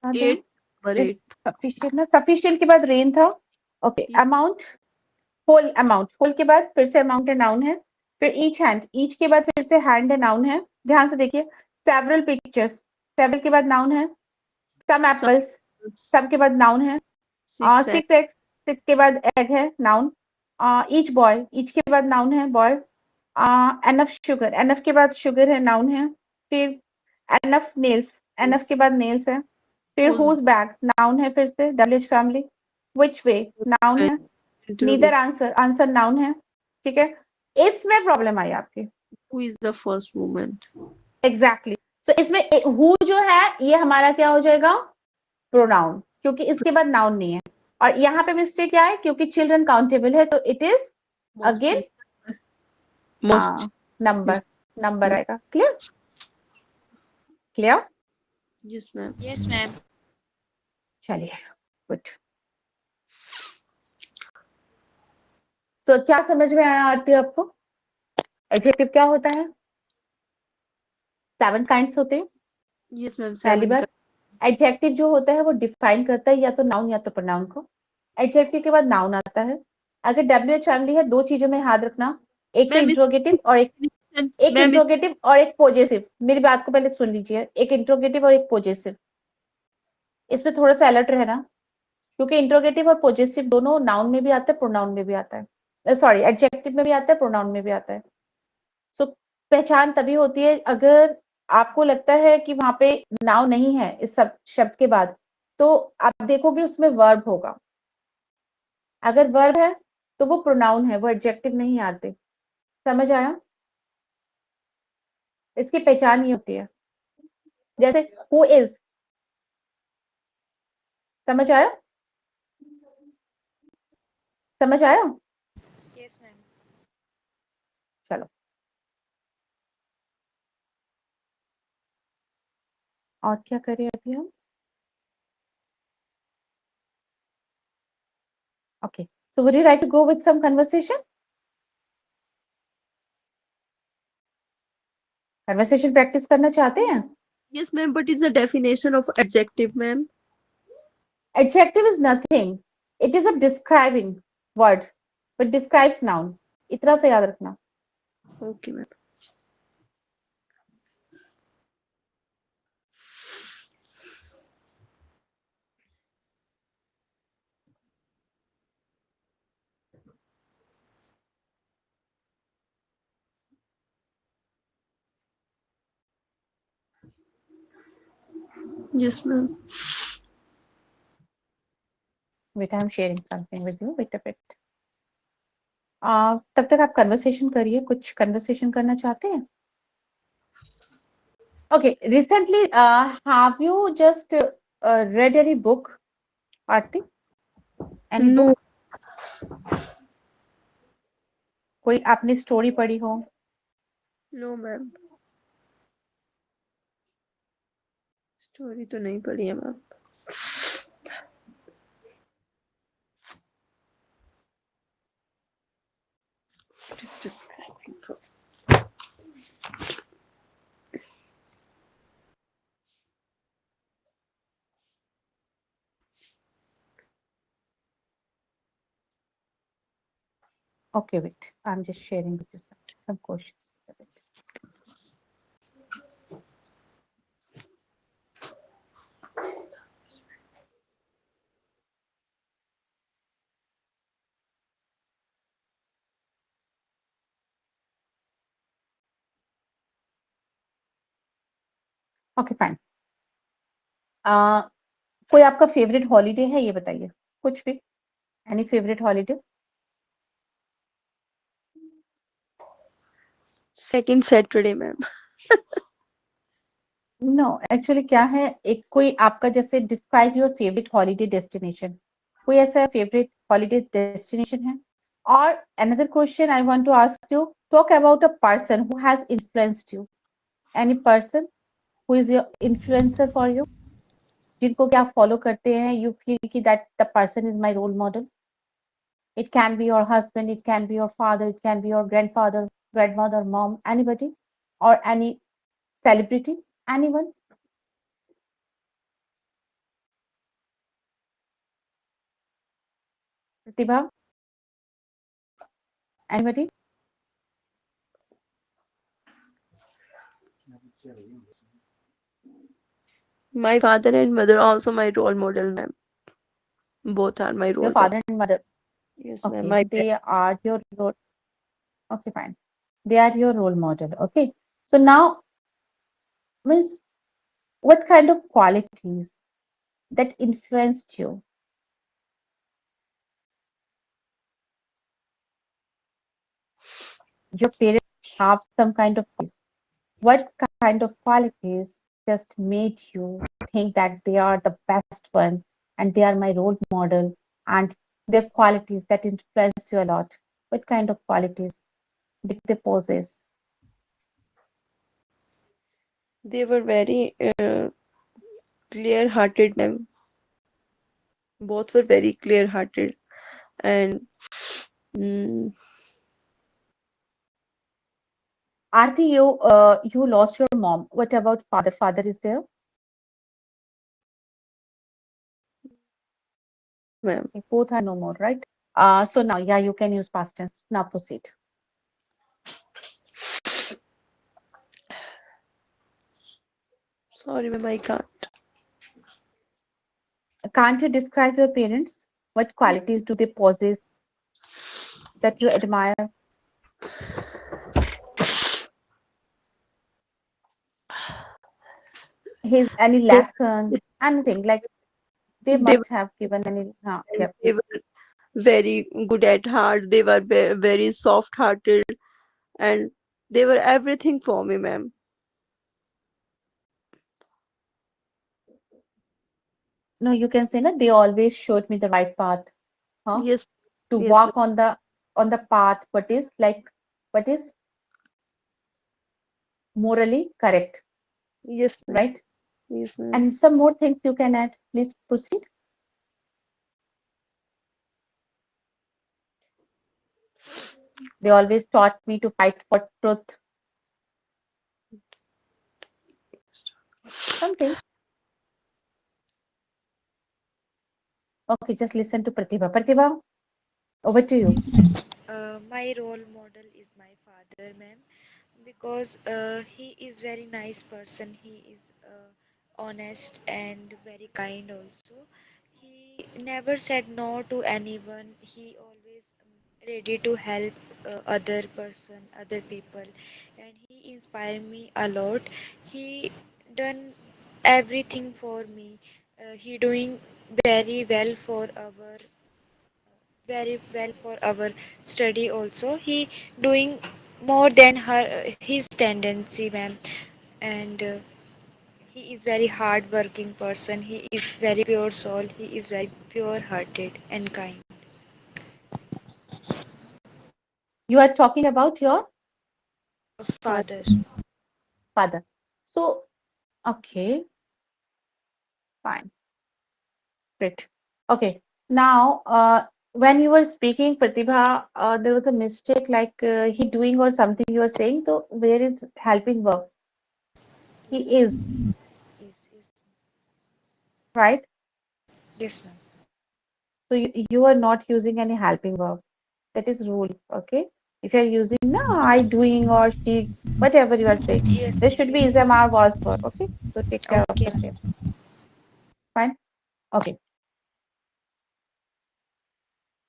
कहाँ था? 8 पर 8. सफिशिएंट ना, सफिशिएंट के बाद रेन था. Okay. Amount, whole amount, whole के बाद फिर से अमाउंट है, नाउन है. फिर ईच हैंड, ईच के बाद फिर से हैंड है, नाउन है. ध्यान से देखिए. सेवरल पिक्चर्स, सेवरल के बाद नाउन है. सम Some एप्पल्स, सम के बाद नाउन है. 6 सिक्स एग्स, सिक्स के बाद एग है, नाउन. ईच बॉय, ईच के बाद नाउन है, बॉय. एनफ शुगर, एनफ के बाद शुगर है, नाउन है. फिर एनफ नेल्स, एनफ के eggs. बाद नेल्स है. फिर Whose हुज बैग, नाउन है फिर से, WH family. Which way, noun and है. Neither interrogate. Answer, answer noun है. ठीक है. इसमें प्रॉब्लम आई आपकी. Who is the first woman? Exactly. So इसमें हु जो है ये हमारा क्या हो जाएगा, प्रोनाउन, क्योंकि इसके बाद नाउन नहीं है. और यहाँ पे मिस्टेक क्या है, क्योंकि चिल्ड्रन काउंटेबल है, तो it is Most again children. Most. Number, number आएगा. Clear? Clear? Yes, ma'am. Yes, ma'am. चलिए, गुड. सो क्या समझ में आया आरती आपको? एडजेक्टिव क्या होता है? 7 काइंड्स होते हैं. Yes, ma'am. पहली 7 बार, एडजेक्टिव जो होता है वो डिफाइन करता है या तो नाउन या तो प्रोनाउन को. एडजेक्टिव के बाद नाउन आता है. अगर डब्ल्यूएच फैमिली है, 2 चीजों में याद रखना, एक तो Ma'am, इंट्रोगेटिव और एक ma'am, इंट्रोगेटिव और एक पोजेसिव. मेरी बात को पहले सुन लीजिए. एक इंट्रोगेटिव और एक पोजेसिव, इसमें थोड़ा सा अलर्ट रहना, क्योंकि इंट्रोगेटिव और पोजेसिव दोनों नाउन में भी आता है, प्रोनाउन में भी आता है. सॉरी, एडजेक्टिव में भी आता है, प्रोनाउन में भी आता है. सो पहचान तभी होती है अगर आपको लगता है कि वहां पे नाउन नहीं है इस सब शब्द के बाद, तो आप देखोगे उसमें वर्ब होगा। अगर वर्ब है तो वो प्रोनाउन है, वो एडजेक्टिव नहीं आते। समझ आया? इसकी पहचान ये होती है। जैसे हु इज, समझ आया? समझ आया? Yes, ma'am. चलो, और क्या करें अभी हम? Okay, so would you like to go with some conversation practice करना चाहते हैं? Yes, ma'am, but is the definition of adjective, ma'am? Adjective is nothing. It is a describing word, but describes noun. इतना से याद रखना। Okay, ma'am. Yes, ma'am. Wait, I'm sharing something with you. Wait a bit. तब तक आप conversation करिए। कुछ conversation करना चाहते हैं? Okay, recently, have you just read any book, Aarti? Any No, book? कोई आपने स्टोरी पढ़ी हो? no, ma'am. स्टोरी तो नहीं पढ़ी है ma'am. Just Okay, wait. I'm just sharing with you some questions. Wait a bit. Okay, fine. कोई आपका फेवरेट हॉलीडे है, ये बताइए। कुछ भी, any favourite holiday? Second Saturday ma'am. No, actually क्या है, एक कोई आपका जैसे describe your favourite holiday destination, कोई ऐसा फेवरेट हॉलीडे डेस्टिनेशन है? और another question I want to ask you, talk about a person who has influenced you, any person who is your influencer for you, जिनको क्या follow करते हैं, you feel कि that the person is my role model. It can be your husband, it can be your father, it can be your grandfather, grandmother, mom, anybody, or any celebrity, anyone. Pratibha, anybody? My father and mother also my role model, ma'am. Both are my Your role model. father and mother. Yes, ma'am. Okay, My they are your role. Okay, fine. They are your role model. Okay. So now, Miss, what kind of qualities that influenced you? Your parents have some kind of qualities. What kind of qualities just made you think that they are the best one and they are my role model and their qualities that influence you a lot? What kind of qualities did they possess? they were very clear-hearted, ma'am. Both were very clear-hearted, and mm, Aarti, you lost your mom. What about father? Father is there? no, ma'am. Both are no more, right? So now, yeah, you can use past tense. Now proceed. Sorry, ma'am, I can't. Can't you describe your parents? What qualities do they possess that you admire? his any They lesson, anything like they they must have given any. and Yep. they were very good at heart. They were very soft hearted, and they were everything for me, ma'am. No, you can say that they always showed me the right path, huh? Yes, To yes, walk on the path, what is morally correct, yes, ma'am. right? Yes, ma'am. And some more things you can add. Please proceed. They always taught me to fight for truth. Something. Okay, just listen to Pratibha. Pratibha, over to you. Yes, ma'am. My role model is my father, ma'am, because he is very nice person. He is honest and very kind also. He never said no to anyone. He always ready to help other person, other people, and he inspired me a lot. He done everything for me. He doing very well for our study also. He doing more than his tendency, ma'am, and he is very hard working person. He is very pure soul. He is very pure hearted and kind. You are talking about your Father. father. So, okay, fine, great. Okay, now, when you were speaking, Pratibha, there was a mistake like he doing or something you were saying. So, where is helping verb? Yes, He is, yes, right? yes, ma'am. So, you are not using any helping verb. That is rule, okay? If you are using na, I doing or she, whatever you are saying, Yes, there ma'am. should be Yes, is, am, ma'am. are, was, were, okay? So, take care of Okay, the ma'am. same. Fine. Okay.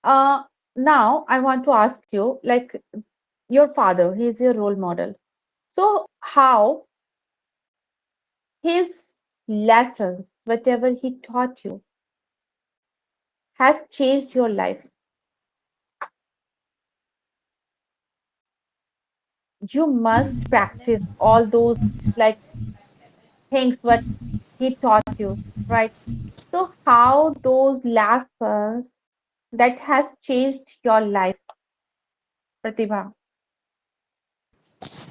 Uh, Now I want to ask you, like your father, he is your role model. So how his lessons, whatever he taught you, has changed your life? You must practice Ma'am, all those like things what he taught you, right? So how those lessons that has changed your life, Pratibha?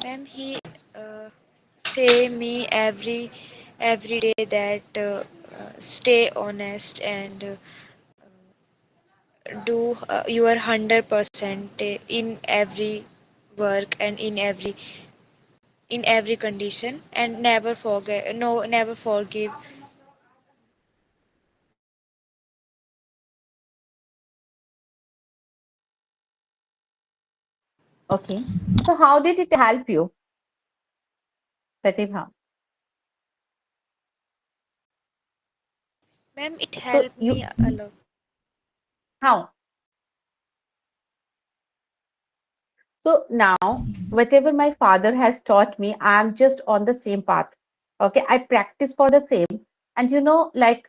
ma'am, he uh, say me every day that stay honest and do your 100% in every work and in every condition, and never forget, no, never forgive. Okay. So how did it help you, Pratibha? Ma'am, it So helped you me a lot. how? So now, whatever my father has taught me, I'm just on the same path. Okay, I practice for the same. And like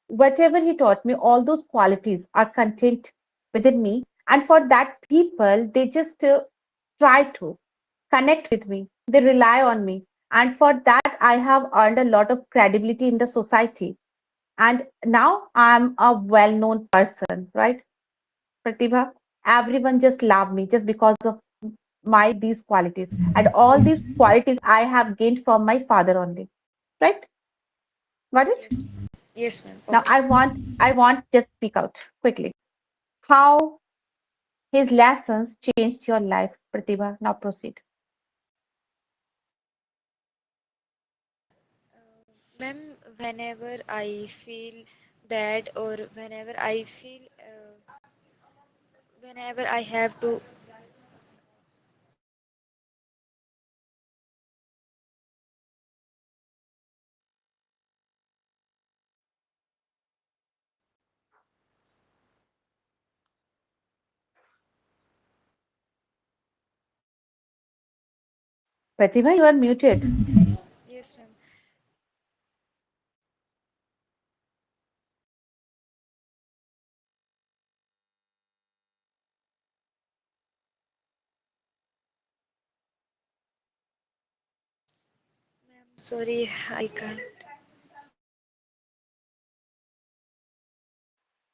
whatever he taught me, all those qualities are contained within me. And for that, people, they just try to connect with me, they rely on me. And for that, I have earned a lot of credibility in the society. And now I'm a well known person, right? Pratibha, everyone just love me just because of my these qualities, and all Yes, these qualities I have gained from my father only, right? Got it? yes, yes, ma'am. Now Okay. I want just speak out quickly. How his lessons changed your life, Pratibha? Now proceed. Ma'am, whenever I feel bad, or whenever I have to, Pratibha, you are muted. yes, ma'am. Sorry, I can't.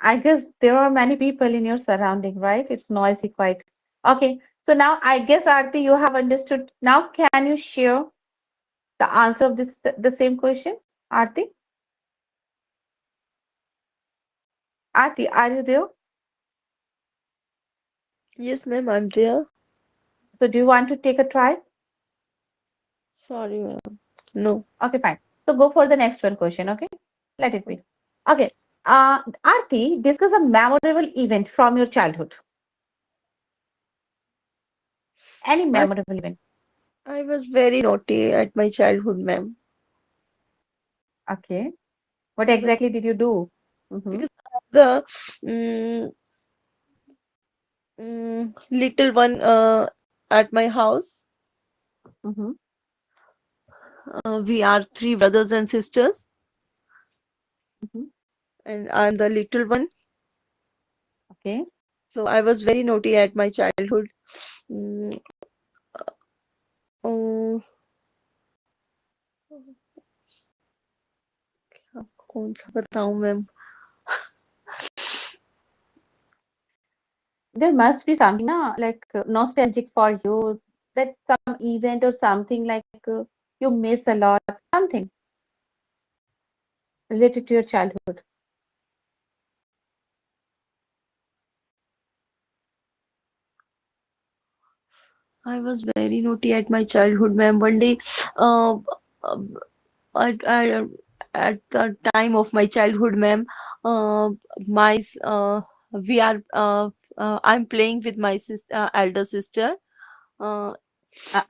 I guess there are many people in your surrounding, right? It's noisy quite. Okay, so now I guess Aarti, you have understood. Now can you share the answer of this the same question? Aarti? Aarti, are you there? Yes, ma'am, I'm there. So do you want to take a try? Sorry, ma'am. No. Okay, fine. So go for the next one question, okay? Let it be. Okay. Aarti, discuss a memorable event from your childhood. Any I, memorable event. I was very naughty at my childhood, ma'am. Okay. What I was exactly did you do? Mm-hmm. because the mm, little one at my house. Mm-hmm. We are three brothers and sisters, Mm-hmm. and I'm the little one. Okay. So I was very naughty at my childhood. Mm, uh, आपको कौन सा बताऊं ma'am? There must be something, like nostalgic for you, that some event or something like you miss a lot, something related to your childhood. I was very naughty at my childhood, ma'am. One day, uh, uh, at the time of my childhood, ma'am, uh, my we are I'm playing with my elder sister. Uh,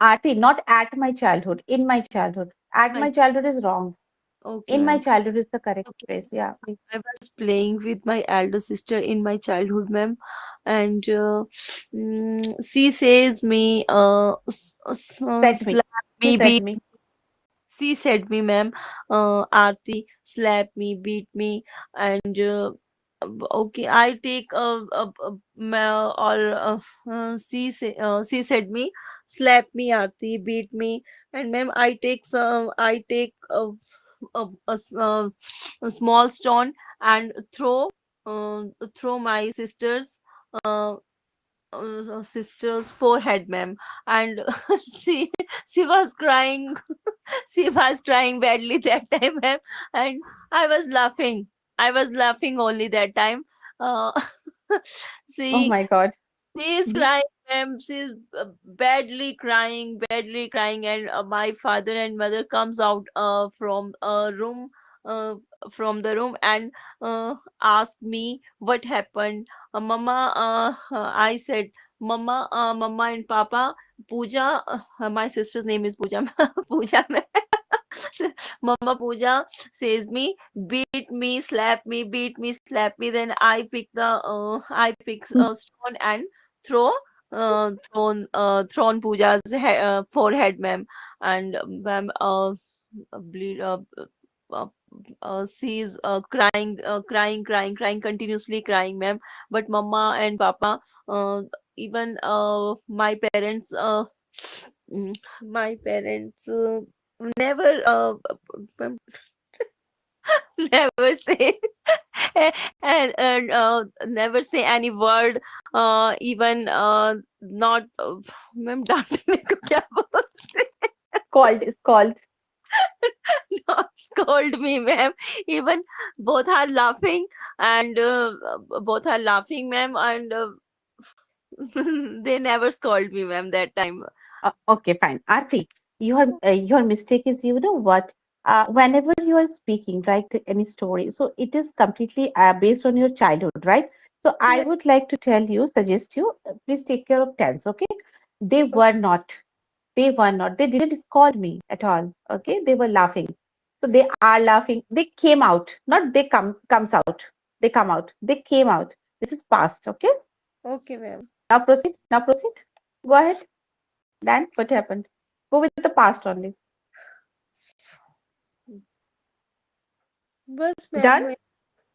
Aarti, not at my childhood, in my childhood. At my my childhood is wrong. Okay, In my ma'am. childhood is the correct Okay. phrase. Yeah, please. I was playing with my elder sister in my childhood, ma'am, and she says me, Said me. slap She me, said beat. me. She said me, ma'am, Aarti, slap me, beat me, and okay, I take or she said me, slap me, Aarti, beat me, and ma'am, I take a small stone and uh, throw my uh, sister's forehead, ma'am, and she she was crying. She was crying badly that time, ma'am, and I was laughing. I was laughing only that time. Uh, Oh she my God. She's Mhm. crying, ma'am. She's badly crying, and my father and mother comes out from a room, uh, from the room, and ask me what happened. Mama, I said, Mama and Papa, Pooja. My sister's name is Pooja. Pooja, ma'am. Mama Pooja says me, beat me, slap me. Then I pick a stone and throw thrown Pooja's forehead, ma'am, and ma'am bleed uh, she's crying continuously crying, ma'am. But mama and papa, even my parents, my parents never never say and never say any word, even not ma'am डांटने को क्या बोलते Called is called. not scold me, ma'am. Even both are laughing, and both are laughing, ma'am, and they never scold me, ma'am, that time. Okay, fine. Aarti, your mistake is, you know what? Whenever you are speaking, right, to any story, so it is completely based on your childhood, right? So I Yeah. would like to tell you, suggest you, please take care of tense, okay? They were not. They were not. They didn't scold me at all. Okay, they were laughing. So they are laughing. They came out, not they comes out. They come out. They came out. This is past. Okay. Okay, ma'am. Now proceed. Now proceed. Go ahead. Then what happened? Go with the past only. Bus, Done. ma'am.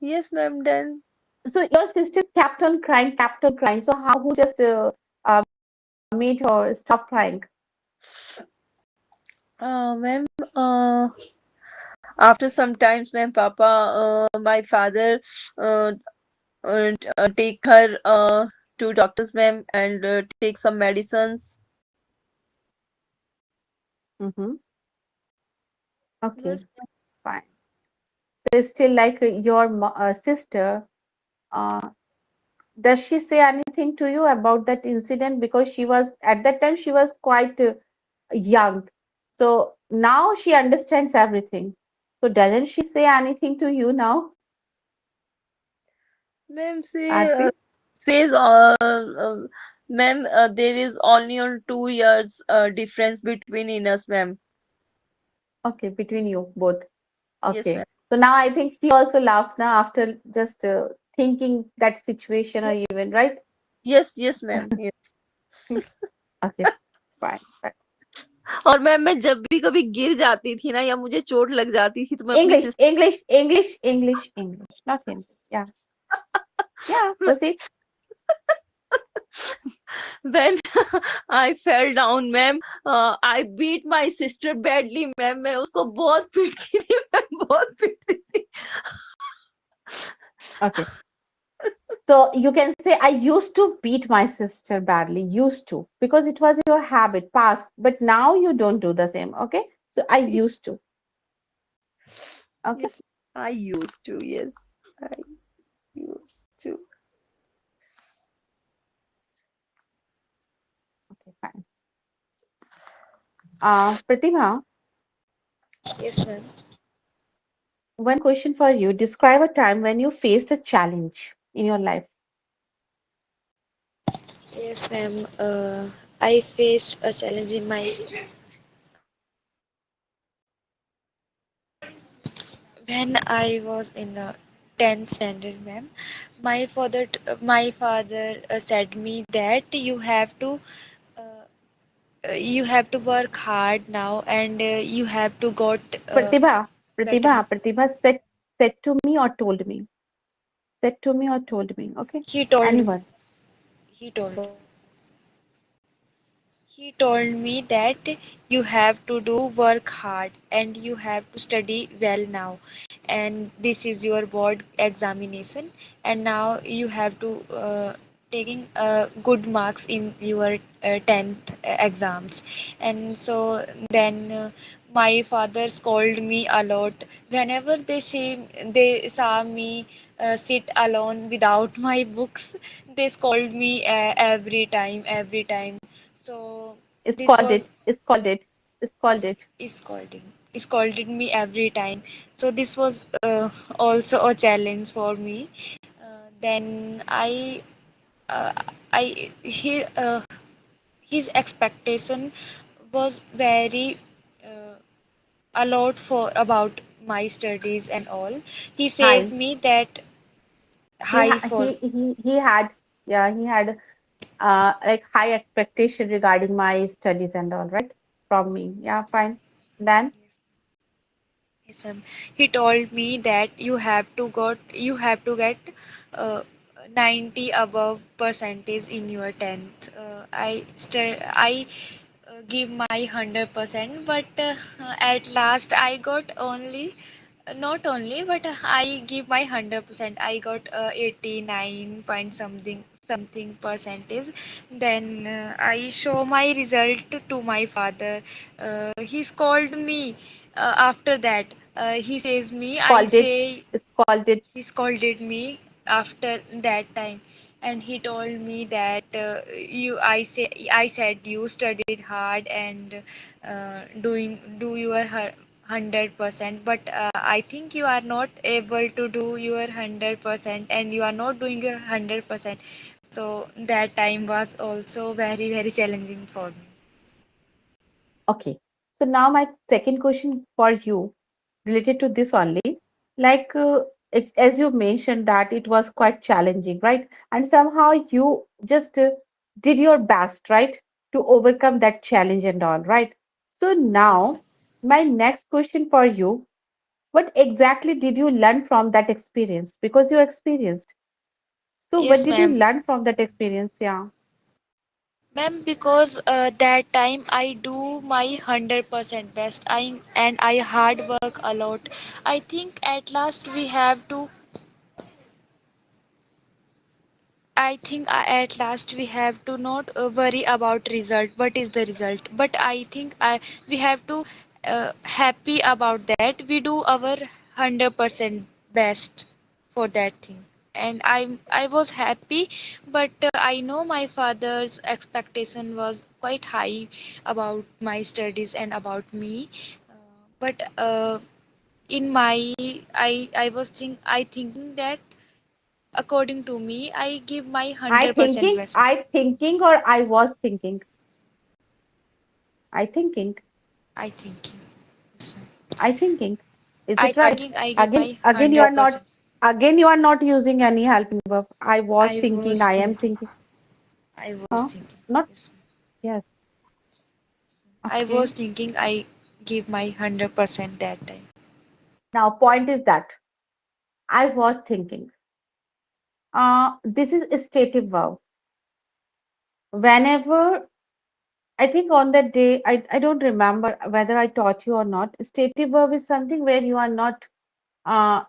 Yes, ma'am. Done. So your sister kept on crying, kept on crying. So how who just made her stop crying? Ma'am, after some times, ma'am, my father, uh, take her to doctors, ma'am, and take some medicines. Mm-hmm. Okay, Yes, fine. So it's still like your sister. Uh, does she say anything to you about that incident? Because she was at that time she was quite young. So now she understands everything. So doesn't she say anything to you now, ma'am, Arti? says, ma'am, there is only on 2 years difference between in us, ma'am. Okay, between you both. Yes, Okay. ma'am. So now I think she also laughs now after just thinking that situation or even, right? Yes, yes, ma'am. Yes. Okay, fine. Fine. और ma'am मैं जब भी कभी गिर जाती थी ना या मुझे चोट लग जाती थी तो मैं अपनी English, sister English, English, English, English, not Hindi. Yeah, yeah, proceed. when I fell down, ma'am, I beat my sister badly, ma'am. मैं उसको बहुत पीटती थी, मैं बहुत पीटती थी. Okay. So you can say, I used to beat my sister badly, used to, because it was your habit, past, but now you don't do the same. Okay. So I used to. Okay. Yes, I used to. Yes, I used to. Okay, fine. Pratima, Yes, ma'am. one question for you. Describe a time when you faced a challenge in your life. Yes, ma'am. I faced a challenge in my when I was in 10th standard, ma'am. My father said me that you have to work hard now, and you have to got Pratibha, better. Pratibha said to me or told me? Said to me or told me? Okay. He told me. Anyone. He told. He told me that you have to do work hard and you have to study well now. And this is your board examination, and now you have to taking good marks in your 10th exams. And so then my father scolded me a lot whenever they saw me sit alone without my books. They scold me every time. So this was Scalded, scalded. scolding scolded me every time. So this was also a challenge for me. Then uh, I he his expectation was very a lot for about my studies and all. He says High. me that high for He had, yeah, he had like high expectation regarding my studies and all, right? From me. Yeah, fine. Then yes, ma'am. He told me that you have to get uh, 90 above percentage in your 10th. I give my 100%, but at last I got only not only but I give my 100%. I got 89 point something percentage. Then I show my result to my father. He scolded me after that. He says me I scalded, say scalded. He scolded me after that time, and he told me that I said you studied hard and do your 100%, but I think you are not able to do your 100%, and you are not doing your 100%. So that time was also very very challenging for me. Okay. So now my second question for you related to this only, like as you mentioned that it was quite challenging, right? And somehow you just did your best, right, to overcome that challenge and all, right? So Yes, now my next question for you, what exactly did you learn from that experience? Because you experienced. So what yes, did you ma'am. learn from that experience? Yeah. Ma'am, because that time I do my 100% best. I hard work a lot. I think at last we have to I think at last we have to not worry about result. What is the result? But I think we have to happy about that. We do our 100% best for that thing. And I was happy, but I know my father's expectation was quite high about my studies and about me. But in my I thinking that according to me, I give my I 100% thinking, best. I thinking, or I was thinking. I thinking, I thinking. Yes, ma'am. I thinking. Is I it right? thinking I give Again, my again, you are not. 100%. Again, you are not using any helping verb. I was I thinking. was I am thinking. thinking. I was Huh? thinking. Not. Yes, ma'am. Yes. I was Okay. thinking I give my 100% that time. Now, point is that I was thinking. This is a stative verb. Whenever I think on that day, I don't remember whether I taught you or not. Stative verb is something where you are not uh,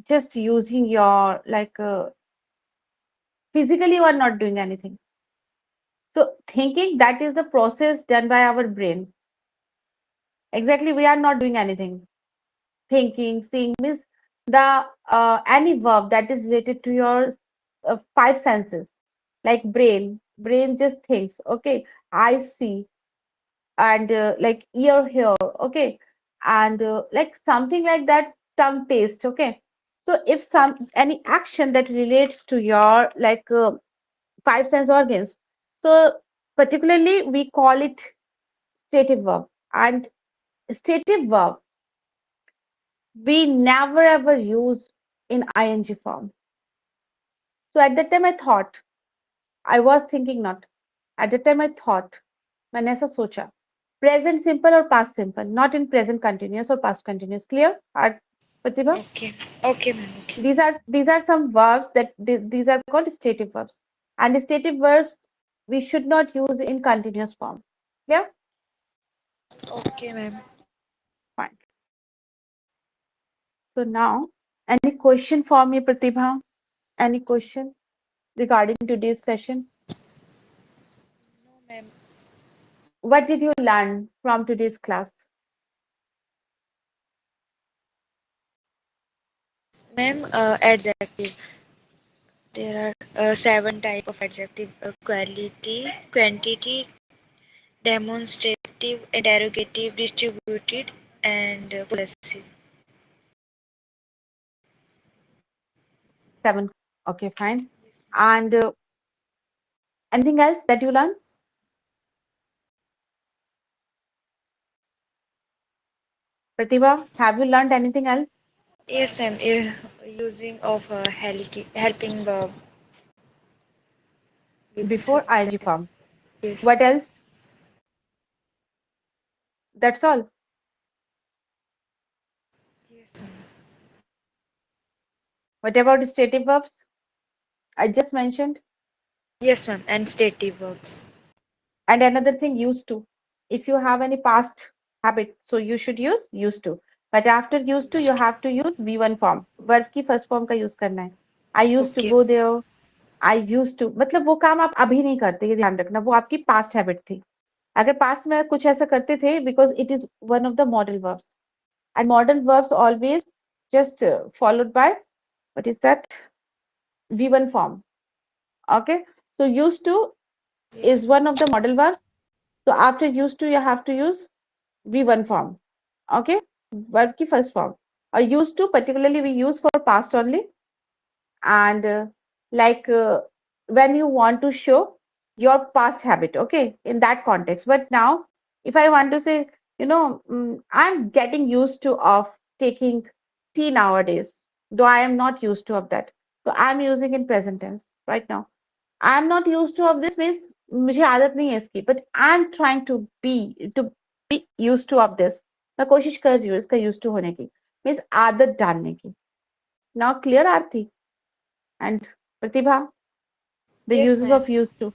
just using your physically you are not doing anything. So thinking, that is the process done by our brain. Exactly, we are not doing anything. Thinking, seeing means the any verb that is related to your five senses, like brain. Brain just thinks. Okay, I see, and like ear hear. Okay, and like something like that, tongue taste. Okay, so if some any action that relates to your five sense organs, so particularly we call it stative verb. And stative verb we never ever use in ing form. So at that time I thought, I was thinking not. At that time I thought, मैंने ऐसा सोचा. Present simple or past simple, not in present continuous or past continuous. Clear? Pratibha? Okay. Okay, ma'am. Okay. These are some verbs that these are called stative verbs. And stative verbs we should not use in continuous form. Yeah? Okay, ma'am. Fine. So now, any question for me, Pratibha? Any question regarding today's session? No, ma'am. What did you learn from today's class? Ma'am, adjective. There are seven type of adjective: quality, quantity, demonstrative, interrogative, distributed, and possessive. Seven. Okay, fine. And anything else that you learned? Pratibha, have you learned anything else Yes, ma'am. Using of helping verb with before self. ing form? Yes, What ma'am. else? That's all. Yes, ma'am. What about stative verbs? I just mentioned. Yes, ma'am. And stative verbs. And another thing, used to. If you have any past habit, so you should use used to. But after used to, you Used to. have to use V1 form. Verb की first form का use करना है. I used to Okay. go there. I used to. मतलब वो काम आप अभी नहीं करते, ये ध्यान रखना. वो आपकी past habit थी. अगर पास्ट में कुछ ऐसा करते थे, because it is one of the model verbs. And model verbs always just followed by, what is that? V1 form. Okay. So used to Yes, is ma'am. one of the model verbs. So after used to, you have to use V1 form. Okay. Verb की first form. Or used to, particularly we use for past only. And like when you want to show your past habit, okay, in that context. But now, if I want to say, I'm getting used to of taking tea nowadays, though I am not used to of that. So I'm using in present tense right now. I'm not used to of this means मुझे आदत नहीं है इसकी, but I'm trying to be used to of this. मैं कोशिश कर रही हूँ इसका used to होने की, means आदत डालने की. Now clear, Aarti and Pratibha, the Yes, uses ma'am. of used to.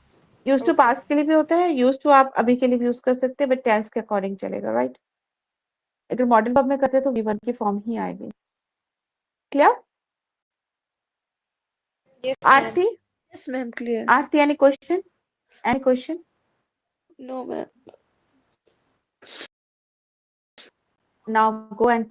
Use to Okay. पास्ट के लिए भी होता है, यूज टू आप अभी के लिए भी यूज कर सकते हैं, बट टेंस के अकॉर्डिंग चलेगा, राइट। अगर मॉडर्न वर्ब में करते हैं तो वी वन की फॉर्म ही आएगी। Clear? Yes, ma'am. Aarti, Yes, ma'am, clear. Aarti, any question? Any question? No, ma'am. Now go and